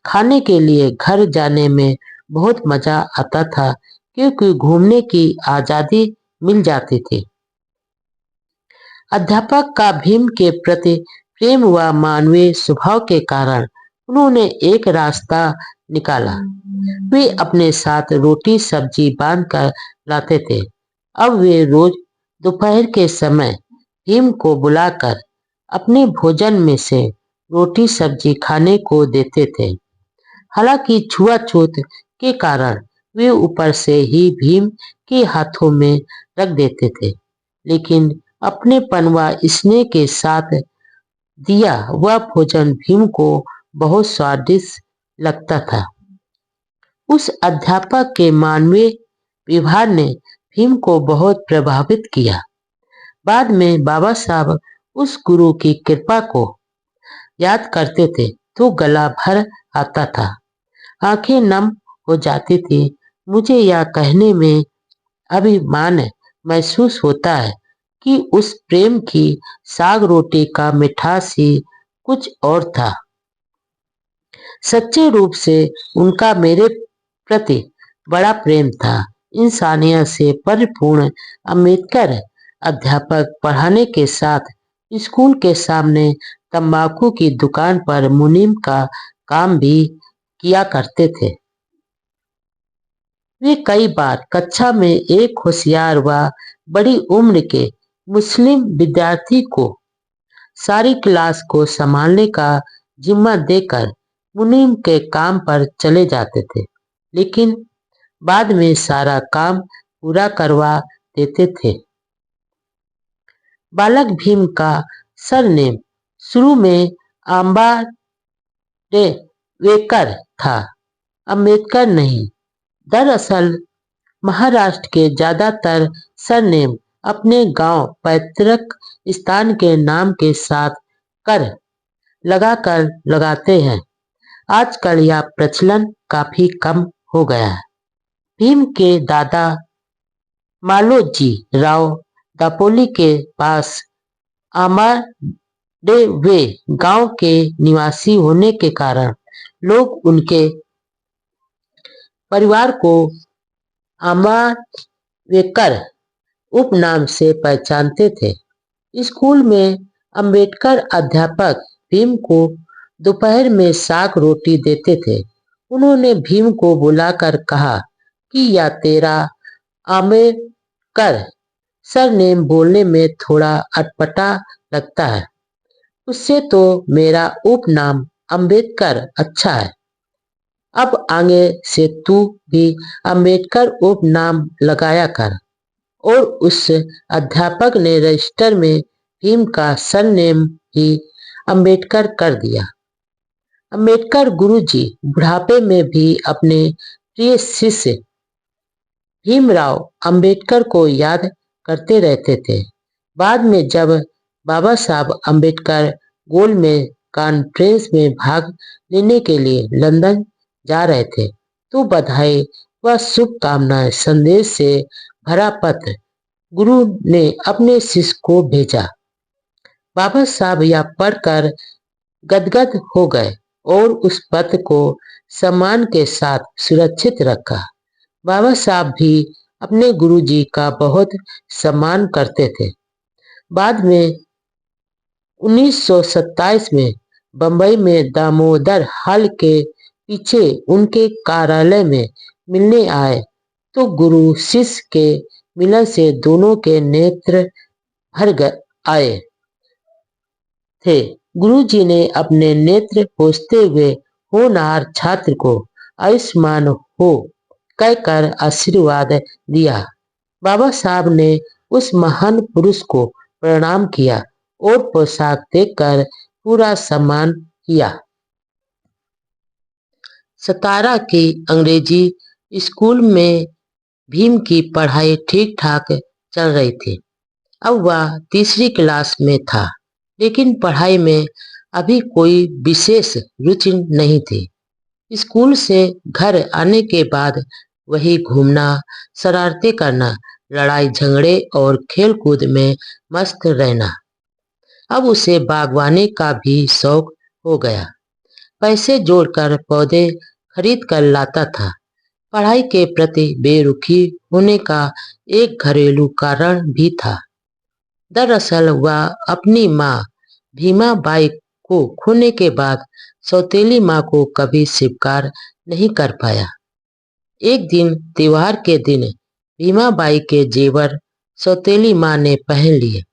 S1: खाने के लिए घर जाने में बहुत मजा आता था, क्योंकि घूमने की आजादी मिल जाती थी। अध्यापक का भीम के प्रति प्रेम व मानवीय स्वभाव के कारण उन्होंने एक रास्ता निकाला। वे अपने साथ रोटी सब्जी बांध कर लाते थे। अब वे रोज दोपहर के समय भीम को बुलाकर अपने भोजन में से रोटी सब्जी खाने को देते थे। हालांकि छुआछूत के कारण वे ऊपर से ही भीम के हाथों में रख देते थे, लेकिन अपनेपन व स्नेह के साथ दिया वह भोजन भीम को बहुत स्वादिष्ट लगता था। उस अध्यापक के मानवीय व्यवहार ने भीम को बहुत प्रभावित किया। बाद में बाबा साहब उस गुरु की कृपा को याद करते थे तो गला भर आता था। आंखें नम हो जाती थी। मुझे यह कहने में अभिमान महसूस होता है कि उस प्रेम की साग रोटी का मिठास ही कुछ और था। सच्चे रूप से उनका मेरे प्रति बड़ा प्रेम था। इंसानियत से परिपूर्ण अम्बेडकर अध्यापक पढ़ाने के साथ स्कूल के सामने तंबाकू की दुकान पर मुनीम का काम भी किया करते थे। वे कई बार कक्षा में एक होशियार व बड़ी उम्र के मुस्लिम विद्यार्थी को सारी क्लास को संभालने का जिम्मा देकर मुनीम के काम पर चले जाते थे, लेकिन बाद में सारा काम पूरा करवा देते थे। बालक भीम का सरनेम शुरू में आंबेडकर था, अम्बेडकर नहीं। दरअसल महाराष्ट्र के ज्यादातर सरनेम अपने गांव पैतृक स्थान के नाम के साथ कर लगाकर लगाते हैं। आजकल यह प्रचलन काफी कम हो गया है। भीम के दादा मालोजी राव दापोली के पास आमाडेवे गांव के निवासी होने के कारण लोग उनके परिवार को आंबेडकर उपनाम से पहचानते थे। स्कूल में अम्बेडकर अध्यापक भीम को दोपहर में साग रोटी देते थे। उन्होंने भीम को बुलाकर कहा कि यह तेरा आंबेडकर सरनेम बोलने में थोड़ा अटपटा लगता है, उससे तो मेरा उपनाम अम्बेडकर अच्छा है। अब आगे से तू भी अम्बेडकर उपनाम लगाया कर। और उस अध्यापक ने रजिस्टर में भीम का सरनेम ही अम्बेडकर कर दिया। अम्बेडकर गुरुजी बुढ़ापे में भी अपने प्रिय शिष्य भीमराव अम्बेडकर को याद करते रहते थे। बाद में जब बाबा साहब अम्बेडकर गोलमेज कॉन्फ्रेंस में भाग लेने के लिए लंदन जा रहे थे, तो बधाई व शुभकामनाएं संदेश से भरा पत्र गुरु ने अपने शिष्य को भेजा। बाबा साहब यह पढ़कर गदगद हो गए और उस पत्र को सम्मान के साथ सुरक्षित रखा। बाबा साहब भी अपने गुरुजी का बहुत सम्मान करते थे। बाद में 1927 में बंबई में दामोदर हॉल के पीछे उनके कार्यालय में मिलने आए, तो गुरु शिष्य के मिलन से दोनों के नेत्र भर आए थे। गुरुजी ने अपने नेत्र पोंछते हुए होनहार छात्र को आयुष्मान हो कहकर आशीर्वाद दिया। बाबा साहब ने उस महान पुरुष को प्रणाम किया और पोशाक देकर पूरा सम्मान किया। सतारा की अंग्रेजी स्कूल में भीम की पढ़ाई ठीक ठाक चल रही थी। अब वह तीसरी क्लास में था, लेकिन पढ़ाई में अभी कोई विशेष रुचि नहीं थी। स्कूल से घर आने के बाद वही घूमना, शरारतें करना, लड़ाई झगड़े और खेल कूद में मस्त रहना। अब उसे बागवानी का भी शौक हो गया। पैसे जोड़कर पौधे खरीद कर लाता था। पढ़ाई के प्रति बेरुखी होने का एक घरेलू कारण भी था। दरअसल वह अपनी माँ भीमा बाई को खोने के बाद सौतेली माँ को कभी स्वीकार नहीं कर पाया। एक दिन त्योहार के दिन भीमा बाई के जेवर सौतेली माँ ने पहन लिए।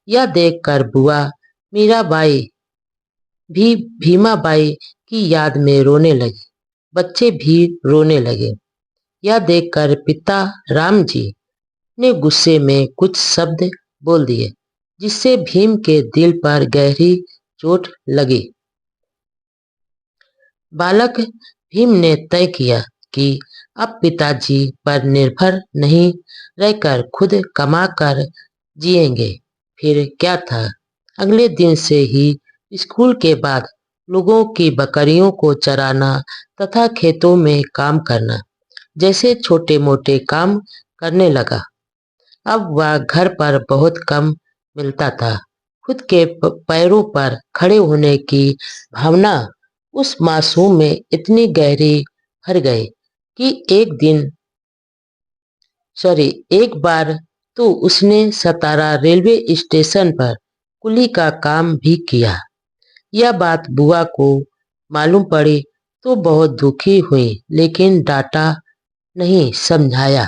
S1: यह देखकर बुआ मीराबाई भी भीमा बाई की याद में रोने लगी। बच्चे भी रोने लगे। यह देखकर पिता राम जी ने गुस्से में कुछ शब्द बोल दिए, जिससे भीम के दिल पर गहरी चोट लगी। बालक भीम ने तय किया कि अब पिताजी पर निर्भर नहीं रहकर खुद कमाकर जिएंगे। फिर क्या था, अगले दिन से ही स्कूल के बाद लोगों की बकरियों को चराना तथा खेतों में काम करना जैसे छोटे मोटे काम करने लगा। अब वह घर पर बहुत कम मिलता था। खुद के पैरों पर खड़े होने की भावना उस मासूम में इतनी गहरी भर गई कि एक बार तो उसने सतारा रेलवे स्टेशन पर कुली का काम भी किया। यह बात बुआ को मालूम पड़ी तो बहुत दुखी हुई, लेकिन डांटा नहीं, समझाया।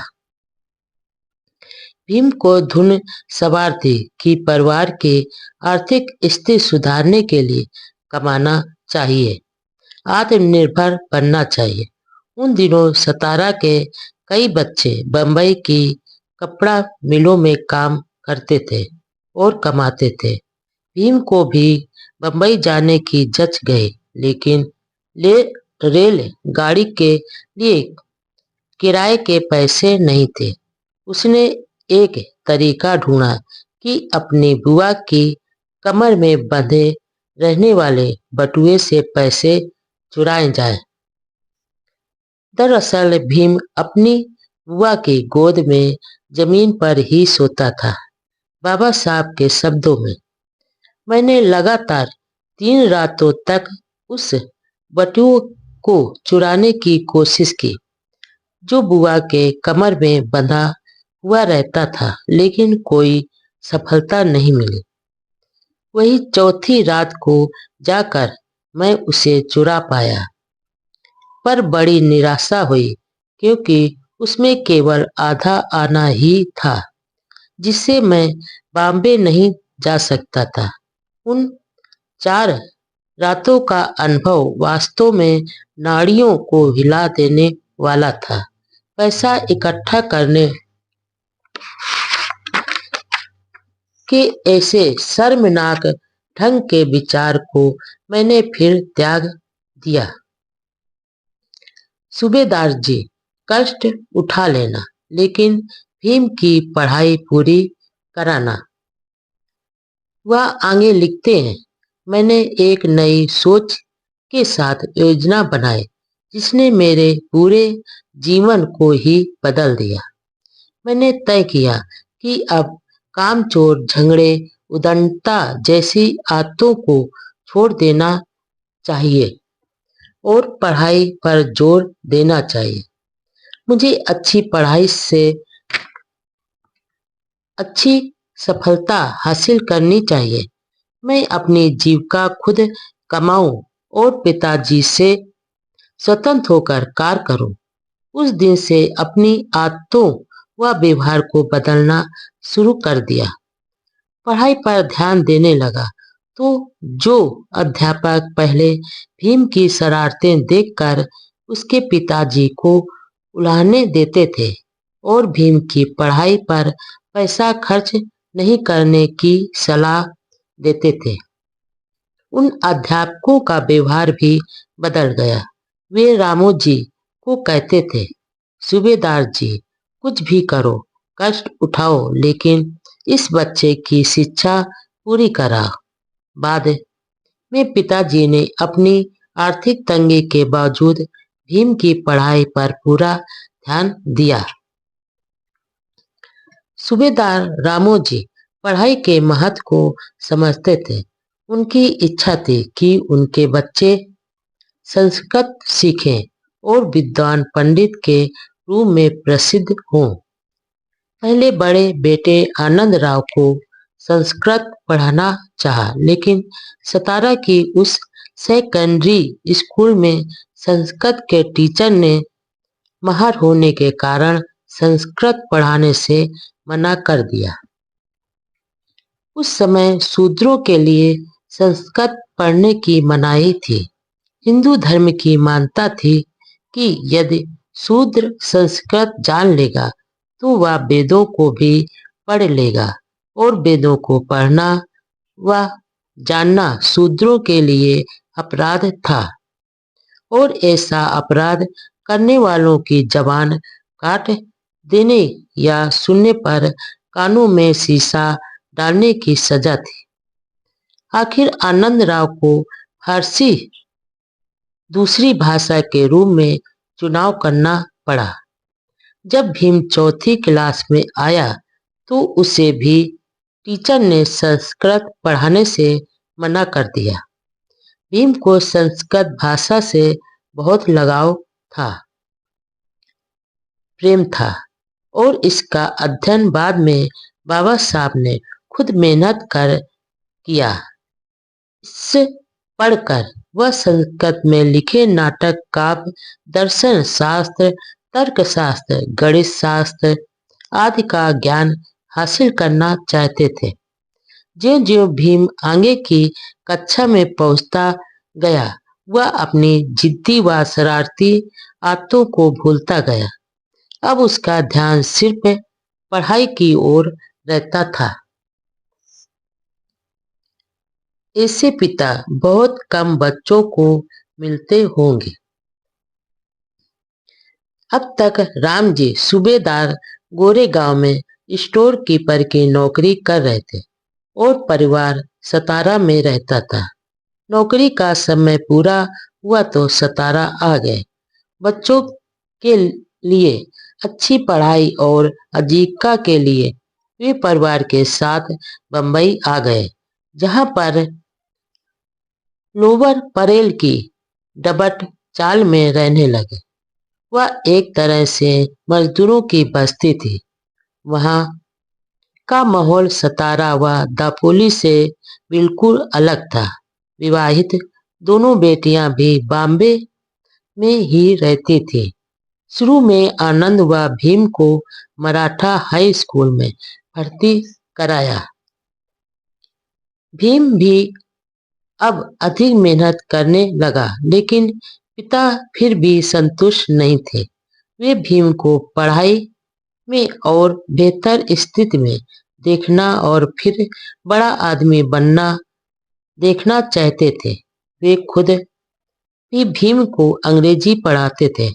S1: भीम को धुन सवार थी कि परिवार के आर्थिक स्थिति सुधारने के लिए कमाना चाहिए, आत्मनिर्भर बनना चाहिए। उन दिनों सतारा के कई बच्चे बंबई की कपड़ा मिलों में काम करते थे और कमाते थे। भीम को भी बंबई जाने की जच गई, लेकिन ले रेल गाड़ी के लिए किराए के पैसे नहीं थे। उसने एक तरीका ढूंढा कि अपनी बुआ की कमर में बंधे रहने वाले बटुए से पैसे चुराए जाए। दरअसल भीम अपनी बुआ की गोद में जमीन पर ही सोता था। बाबा साहब के शब्दों में, मैंने लगातार 3 रातों तक उस बटुए को चुराने की कोशिश की जो बुआ के कमर में बंधा हुआ रहता था, लेकिन कोई सफलता नहीं मिली। वही चौथी रात को जाकर मैं उसे चुरा पाया, पर बड़ी निराशा हुई क्योंकि उसमें केवल आधा आना ही था, जिससे मैं बॉम्बे नहीं जा सकता था। उन 4 रातों का अनुभव वास्तव में नाड़ियों को हिला देने वाला था। पैसा इकट्ठा करने के ऐसे शर्मनाक ढंग के विचार को मैंने फिर त्याग दिया। सूबेदार जी, कष्ट उठा लेना, लेकिन भीम की पढ़ाई पूरी कराना। वह आगे लिखते हैं, मैंने एक नई सोच के साथ योजना बनाई जिसने मेरे पूरे जीवन को ही बदल दिया। मैंने तय किया कि अब कामचोर, झगड़े, उद्दंडता जैसी आदतों को छोड़ देना चाहिए और पढ़ाई पर जोर देना चाहिए। मुझे अच्छी पढ़ाई से अच्छी सफलता हासिल करनी चाहिए। मैं अपनी जीविका खुद कमाऊं और पिताजी से स्वतंत्र होकर कार्य करूं। उस दिन से अपनी आदतों व व्यवहार को बदलना शुरू कर दिया। पढ़ाई पर ध्यान देने लगा तो जो अध्यापक पहले भीम की शरारतें देखकर उसके पिताजी को उलाहने देते थे और भीम की पढ़ाई पर पैसा खर्च नहीं करने की सलाह देते थे, उन अध्यापकों का व्यवहार भी बदल गया। वे रामू जी को कहते थे, सूबेदार जी, कुछ भी करो, कष्ट उठाओ, लेकिन इस बच्चे की शिक्षा पूरी कराओ। बाद में पिताजी ने अपनी आर्थिक तंगी के बावजूद भीम की पढ़ाई पर पूरा ध्यान दिया। सूबेदार रामोजी पढ़ाई के महत्व को समझते थे। उनकी इच्छा थी कि उनके बच्चे संस्कृत सीखें और विद्वान पंडित के रूप में प्रसिद्ध हों। पहले बड़े बेटे आनंद राव को संस्कृत पढ़ाना चाहा, लेकिन सतारा की उस सेकेंडरी स्कूल में संस्कृत के टीचर ने माहिर होने के कारण संस्कृत पढ़ाने से मना कर दिया। उस समय शूद्रों के लिए संस्कृत पढ़ने की मनाही थी। हिंदू धर्म की मान्यता थी कि यदि शूद्र संस्कृत जान लेगा तो वह वेदों को भी पढ़ लेगा और वेदों को पढ़ना व जानना शूद्रों के लिए अपराध था और ऐसा अपराध करने वालों की जबान काट देने या सुनने पर कानों में शीशा डालने की सजा थी। आखिर आनंद राव को फारसी दूसरी भाषा के रूप में चुनाव करना पड़ा। जब भीम चौथी क्लास में आया तो उसे भी टीचर ने संस्कृत पढ़ाने से मना कर दिया। भीम को संस्कृत भाषा से बहुत लगाव था, प्रेम था और इसका अध्ययन बाद में बाबा साहब ने खुद मेहनत कर किया। इससे पढ़कर वह संस्कृत में लिखे नाटक, काव्य, दर्शन शास्त्र, तर्कशास्त्र, गणित शास्त्र आदि का ज्ञान हासिल करना चाहते थे। ज्यों ज्यों भीम आगे की कक्षा में पहुंचता गया, वह अपनी जिद्दी व शरारती आदतों को भूलता गया। अब उसका ध्यान सिर्फ पढ़ाई की ओर रहता था। ऐसे पिता बहुत कम बच्चों को मिलते होंगे। अब तक राम जी सूबेदार गोरेगांव में स्टोर कीपर की नौकरी कर रहे थे और परिवार सतारा में रहता था। नौकरी का समय पूरा हुआ तो सतारा आ गए। बच्चों के लिए अच्छी पढ़ाई और आजीविका के लिए वे परिवार के साथ बंबई आ गए, जहां पर लोअर परेल की डबट चाल में रहने लगे। वह एक तरह से मजदूरों की बस्ती थी। वहां का माहौल सतारा व दापोली से बिल्कुल अलग था। विवाहित दोनों बेटियां भी बॉम्बे में ही रहती थी। शुरू में आनंद व भीम को मराठा हाई स्कूल में भर्ती कराया। भीम भी अब अधिक मेहनत करने लगा, लेकिन पिता फिर भी संतुष्ट नहीं थे। वे भीम को पढ़ाई में और बेहतर स्थिति में देखना और फिर बड़ा आदमी बनना देखना चाहते थे। वे खुद भी भीम को अंग्रेजी पढ़ाते थे।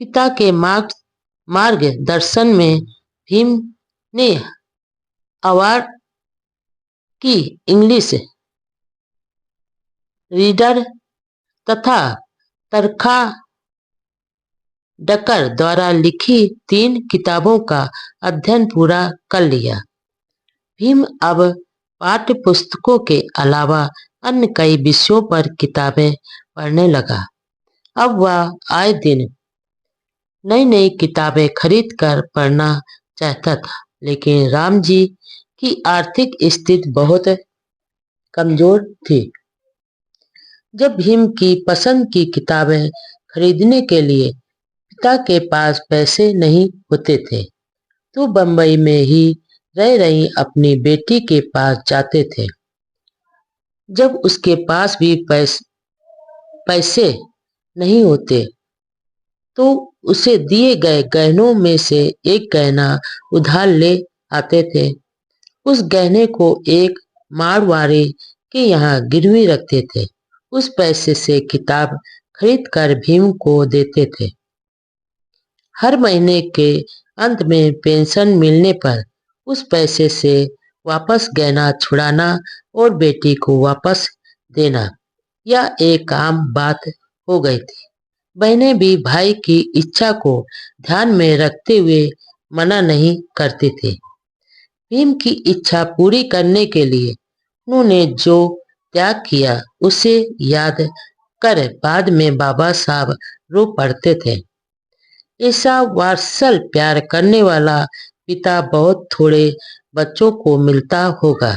S1: पिता के मार्गदर्शन में भीम ने अवार्ड की इंग्लिश रीडर तथा तरखा डकर द्वारा लिखी 3 किताबों का अध्ययन पूरा कर लिया। भीम अब पाठ्य पुस्तकों के अलावा अन्य कई विषयों पर किताबें पढ़ने लगा। अब वह आए दिन नई नई किताबें खरीद कर पढ़ना चाहता था, लेकिन राम जी की आर्थिक स्थिति बहुत कमजोर थी। जब भीम की पसंद की किताबें खरीदने के लिए पिता के पास पैसे नहीं होते थे, तो बंबई में ही रह रही अपनी बेटी के पास जाते थे। जब उसके पास भी पैसे नहीं होते तो उसे दिए गए गहनों में से एक गहना उधार ले आते थे। उस गहने को एक मारवाड़ी के यहाँ गिरवी रखते थे। उस पैसे से किताब खरीद कर भीम को देते थे। हर महीने के अंत में पेंशन मिलने पर उस पैसे से वापस गहना छुड़ाना और बेटी को वापस देना, यह एक आम बात हो गई थी। बहनें भी भाई की इच्छा को ध्यान में रखते हुए मना नहीं करती थी। भीम की इच्छा पूरी करने के लिए उन्होंने जो त्याग किया उसे याद कर बाद में बाबा साहब रो पड़ते थे। ऐसा वात्सल प्यार करने वाला पिता बहुत थोड़े बच्चों को मिलता होगा।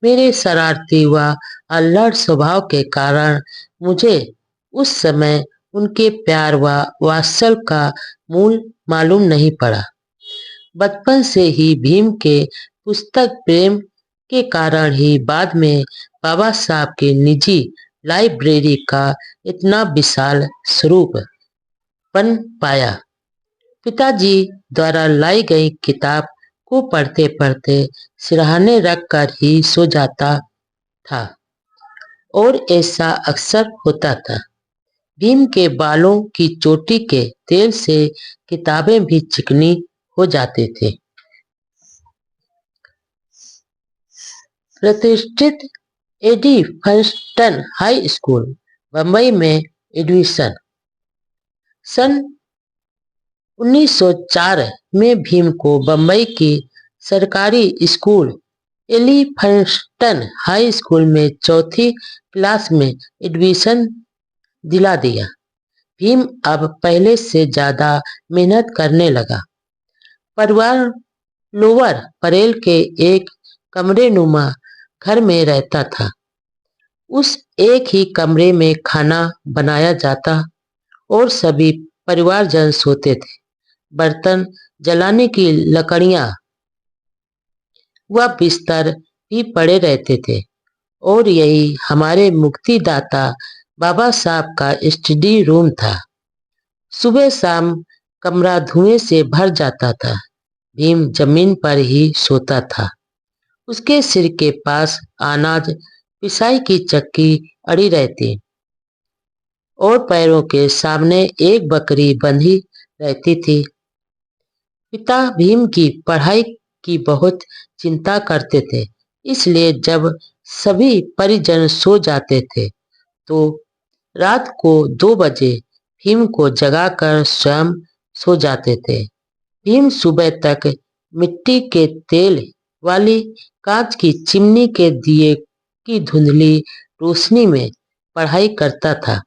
S1: मेरे शरारती व अल्लड़ स्वभाव के कारण मुझे उस समय उनके प्यार व वात्सल का मूल मालूम नहीं पड़ा। बचपन से ही भीम के पुस्तक प्रेम के कारण ही बाद में बाबा साहब की निजी लाइब्रेरी का इतना विशाल स्वरूप बन पाया। पिताजी द्वारा लाई गई किताब को पढ़ते पढ़ते सिरहाने रख कर ही सो जाता था और ऐसा अक्सर होता था। भीम के बालों की चोटी के तेल से किताबें भी चिकनी हो जाते थे। प्रतिष्ठित एडी फंस्टन हाई स्कूल बम्बई में एडमिशन। सन 1904 में भीम को बम्बई की सरकारी स्कूल एलिफंस्टन हाई स्कूल में चौथी क्लास में एडमिशन दिला दिया। भीम अब पहले से ज्यादा मेहनत करने लगा। परिवार लोअर परेल के एक कमरे नुमा घर में रहता था। उस एक ही कमरे में खाना बनाया जाता और सभी परिवारजन सोते थे। बर्तन जलाने की लकड़ियां व बिस्तर भी पड़े रहते थे और यही हमारे मुक्तिदाता बाबा साहब का स्टडी रूम था। सुबह शाम कमरा धुएं से भर जाता था। भीम जमीन पर ही सोता था। उसके सिर के पास अनाज पिसाई की चक्की अड़ी रहती और पैरों के सामने एक बकरी बंधी रहती थी। पिता भीम की पढ़ाई की बहुत चिंता करते थे, इसलिए जब सभी परिजन सो जाते थे तो रात को 2 बजे भीम को जगाकर स्वयं सो जाते थे। भीम सुबह तक मिट्टी के तेल वाली कांच की चिमनी के दिए की धुंधली रोशनी में पढ़ाई करता था।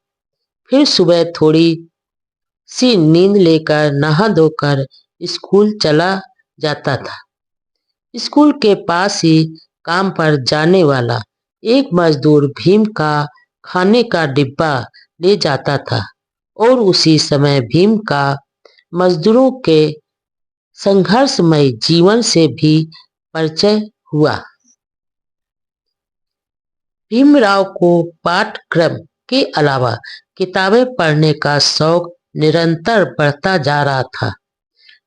S1: फिर सुबह थोड़ी सी नींद लेकर नहा धोकर स्कूल चला जाता था। स्कूल के पास ही काम पर जाने वाला एक मजदूर भीम का खाने का डिब्बा ले जाता था और उसी समय भीम का मजदूरों के संघर्षमय जीवन से भी परिचय हुआ। भीमराव को पाठ्यक्रम के अलावा किताबें पढ़ने का शौक निरंतर बढ़ता जा रहा था।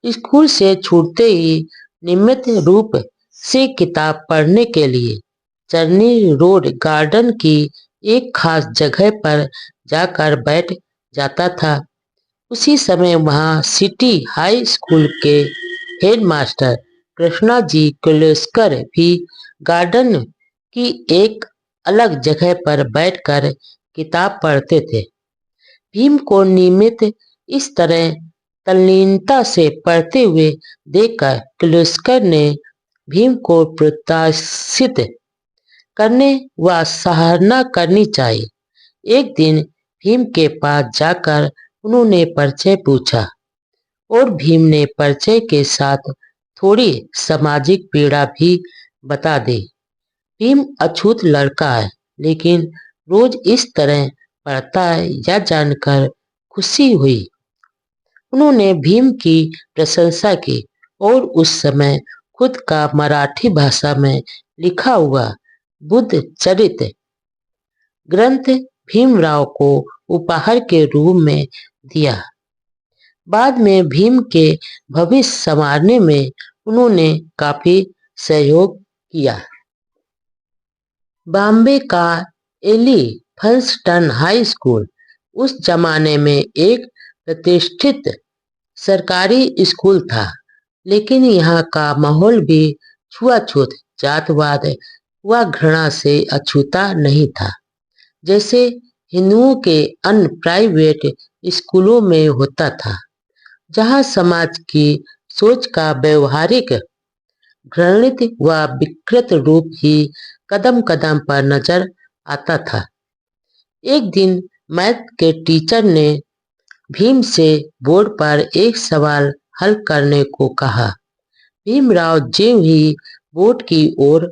S1: स्कूल से छूटते ही नियमित रूप से किताब पढ़ने के लिए चर्नी रोड गार्डन की एक खास जगह पर जाकर बैठ जाता था। उसी समय वहां सिटी हाई स्कूल के हेडमास्टर कृष्णा जी कुलेस्कर भी गार्डन की एक अलग जगह पर बैठकर किताब पढ़ते थे। भीम को नियमित इस तरह तल्लीनता से पढ़ते हुए देखकर कुलेस्कर ने भीम को प्रोत्साहित करने व सराहना करनी चाहिए। एक दिन भीम के पास जाकर उन्होंने परिचय पूछा और भीम ने परिचय के साथ थोड़ी सामाजिक पीड़ा भी बता दी। भीम अछूत लड़का है, लेकिन रोज इस तरह पढ़ता है यह जानकर खुशी हुई। उन्होंने भीम की प्रशंसा की और उस समय खुद का मराठी भाषा में लिखा हुआ बुद्ध चरित्र ग्रंथ भीमराव को उपहार के रूप में दिया। बाद में भीम के भविष्य संवारने में उन्होंने काफी सहयोग किया। बॉम्बे का एलिफंस्टन हाई स्कूल उस जमाने में एक प्रतिष्ठित सरकारी स्कूल था, लेकिन यहाँ का माहौल भी छुआछूत, जातवाद व घृणा से अछूता नहीं था, जैसे हिंदुओं के अन्य प्राइवेट स्कूलों में होता था, जहाँ समाज की सोच का व्यवहारिक घृणित व विकृत रूप ही कदम कदम पर नजर आता था। एक दिन मैथ के टीचर ने भीम से बोर्ड पर एक सवाल हल करने को कहा। भीमराव ज्यों ही बोर्ड की ओर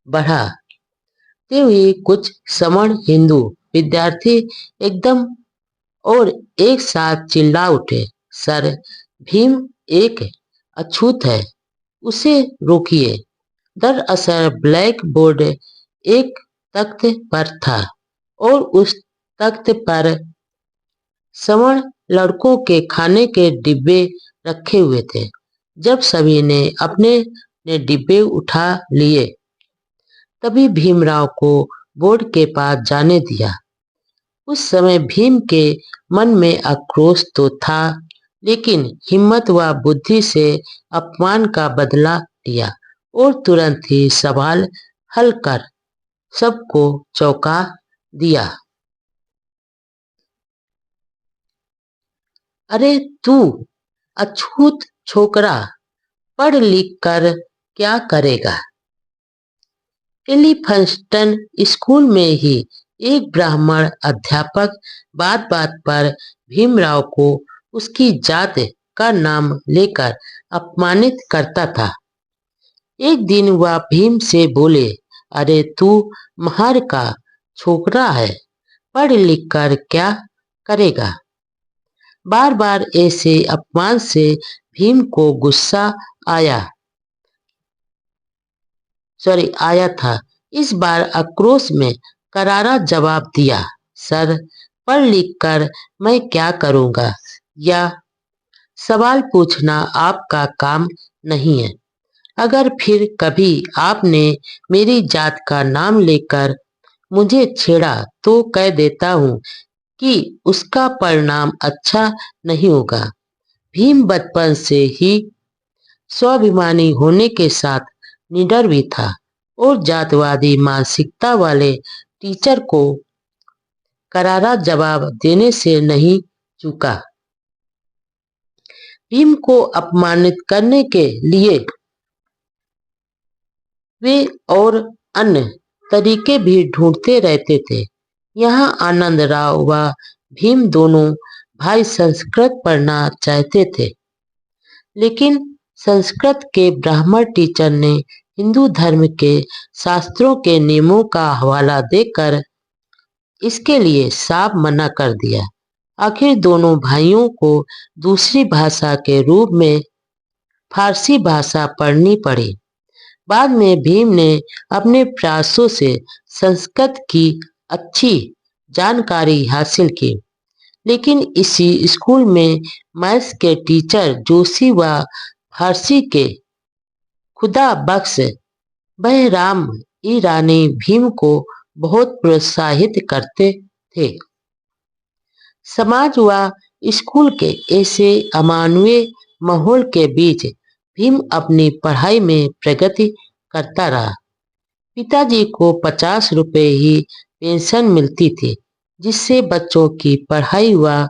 S1: बढ़ा, त्यों ही कुछ सवर्ण हिंदू विद्यार्थी एकदम और एक साथ चिल्ला उठे, सर, भीम एक अछूत है, उसे रोकिए। दरअसल ब्लैक बोर्ड एक तख्त पर था और उस तख्त पर सवर्ण लड़कों के खाने के डिब्बे रखे हुए थे। जब सभी ने अपने डिब्बे उठा लिए, तभी भीमराव को बोर्ड के पास जाने दिया। उस समय भीम के मन में आक्रोश तो था, लेकिन हिम्मत व बुद्धि से अपमान का बदला लिया और तुरंत ही सवाल हल कर सबको चौंका दिया। अरे तू अछूत छोकरा, पढ़ लिख कर क्या करेगा? एलिफिंस्टन स्कूल में ही एक ब्राह्मण अध्यापक बात बात पर भीमराव को उसकी जात का नाम लेकर अपमानित करता था। एक दिन वह भीम से बोले, अरे तू महार का छोकरा है, पढ़ लिख कर क्या करेगा? बार बार ऐसे अपमान से भीम को गुस्सा आया आया था। इस बार आक्रोश में करारा जवाब दिया, सर, पढ़ लिख कर मैं क्या करूंगा? यह सवाल पूछना आपका काम नहीं है। अगर फिर कभी आपने मेरी जात का नाम लेकर मुझे छेड़ा तो कह देता हूँ कि उसका परिणाम अच्छा नहीं होगा। भीम बचपन से ही स्वाभिमानी होने के साथ निडर भी था और जातवादी मानसिकता वाले टीचर को करारा जवाब देने से नहीं चूका। भीम को अपमानित करने के लिए वे और अन्य तरीके भी ढूंढते रहते थे। यहाँ आनंद राव व भीम दोनों भाई संस्कृत पढ़ना चाहते थे, लेकिन संस्कृत के ब्राह्मण टीचर ने हिंदू धर्म के शास्त्रों के नियमों का हवाला देकर इसके लिए साफ मना कर दिया। आखिर दोनों भाइयों को दूसरी भाषा के रूप में फारसी भाषा पढ़नी पड़ी। बाद में भीम ने अपने प्रयासों से संस्कृत की अच्छी जानकारी हासिल की, लेकिन इसी स्कूल में मैथ्स के टीचर जोशी व फारसी के खुदा बख्श बहराम ईरानी भीम को बहुत प्रोत्साहित करते थे। समाज व स्कूल के ऐसे अमानवीय माहौल के बीच भीम अपनी पढ़ाई में प्रगति करता रहा। पिताजी को 50 रुपए ही पेंशन मिलती थी, जिससे बच्चों की पढ़ाई व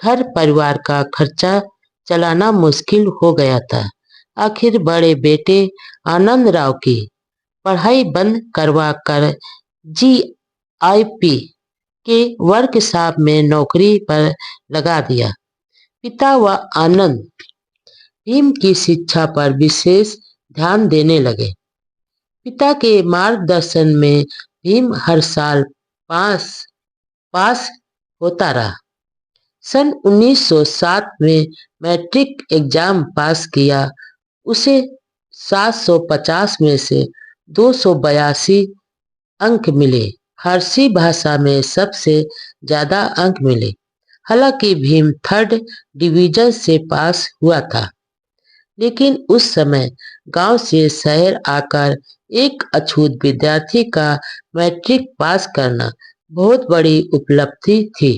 S1: घर परिवार का खर्चा चलाना मुश्किल हो गया था। आखिर बड़े बेटे आनंद राव की पढ़ाई बंद करवा कर जीआईपी के वर्कशॉप में नौकरी पर लगा दिया। पिता व आनंद भीम की शिक्षा पर विशेष ध्यान देने लगे। पिता के मार्गदर्शन में भीम हर साल पास पास होता रहा। सन 1907 में मैट्रिक एग्जाम पास किया। उसे 750 में से 282 अंक मिले। फारसी भाषा में सबसे ज्यादा अंक मिले। हालांकि भीम 3rd डिवीजन से पास हुआ था, लेकिन उस समय गांव से शहर आकर एक अछूत विद्यार्थी का मैट्रिक पास करना बहुत बड़ी उपलब्धि थी।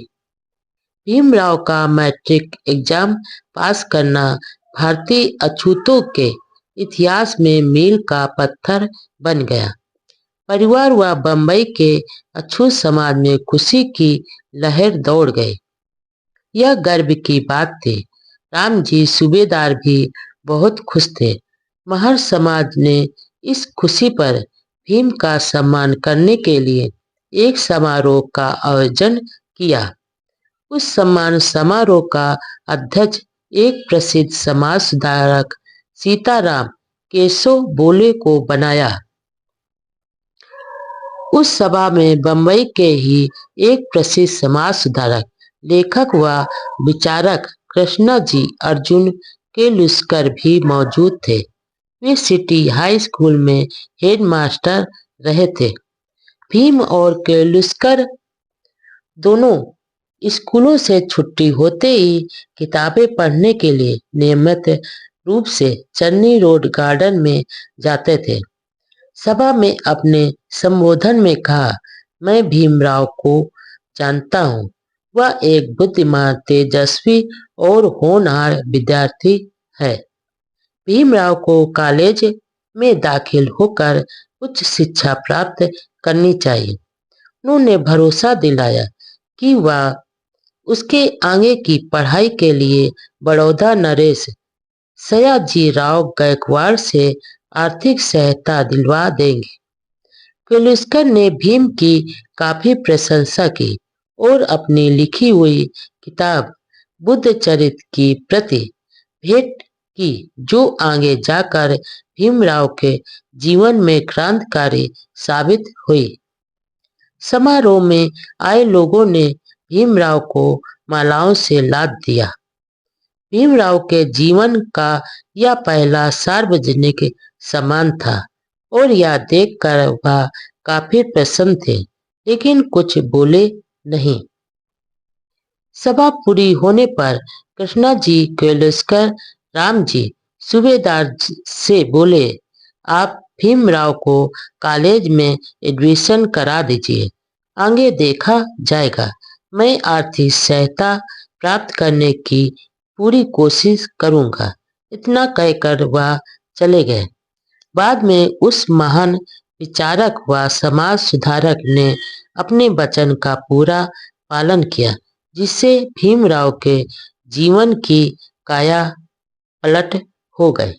S1: भीमराव का मैट्रिक एग्जाम पास करना भारतीय अछूतों के इतिहास में मील का पत्थर बन गया। परिवार व बंबई के अछूत समाज में खुशी की लहर दौड़ गई। यह गर्व की बात थी। रामजी सूबेदार भी बहुत खुश थे। महर समाज ने इस खुशी पर भीम का सम्मान करने के लिए एक समारोह का आयोजन किया। उस सम्मान समारोह का अध्यक्ष एक प्रसिद्ध समाज सुधारक सीताराम केशव बोले को बनाया। उस सभा में बंबई के ही एक प्रसिद्ध समाज सुधारक, लेखक व विचारक कृष्णजी अर्जुन केलुस्कर भी मौजूद थे। वे सिटी हाई स्कूल में हेडमास्टर रहे थे। भीम और केलुस्कर दोनों स्कूलों से छुट्टी होते ही किताबें पढ़ने के लिए नियमित रूप से चन्नी रोड गार्डन में जाते थे। सभा में अपने संबोधन में कहा, मैं भीमराव को जानता हूँ। वह एक बुद्धिमान, तेजस्वी और होनहार विद्यार्थी है। भीमराव को कॉलेज में दाखिल होकर उच्च शिक्षा प्राप्त करनी चाहिए। उन्होंने भरोसा दिलाया कि वह उसके आगे की पढ़ाई के लिए बड़ौदा नरेश सयाजी राव गायकवाड़ से आर्थिक सहायता दिलवा देंगे। किर्लोस्कर ने भीम की काफी प्रशंसा की और अपनी लिखी हुई किताब बुद्ध चरित्र की प्रति भेंट की, जो आगे जाकर भीमराव के जीवन में क्रांतिकारी साबित हुई। समारोह में आए लोगों ने भीमराव को मालाओं से लाद दिया। भीमराव के जीवन का यह पहला सार्वजनिक सम्मान था और यह देखकर वह काफी प्रसन्न थे, लेकिन कुछ बोले नहीं। सभा पूरी होने पर कृष्णाजी किर्लोस्कर रामजी सूबेदार से बोले, आप भीमराव को कॉलेज में एडमिशन करा दीजिए, आगे देखा जाएगा। मैं आर्थिक सहायता प्राप्त करने की पूरी कोशिश करूंगा। इतना कहकर वह चले गए। बाद में उस महान विचारक व समाज सुधारक ने अपने वचन का पूरा पालन किया, जिससे भीमराव के जीवन की काया पलट हो गई।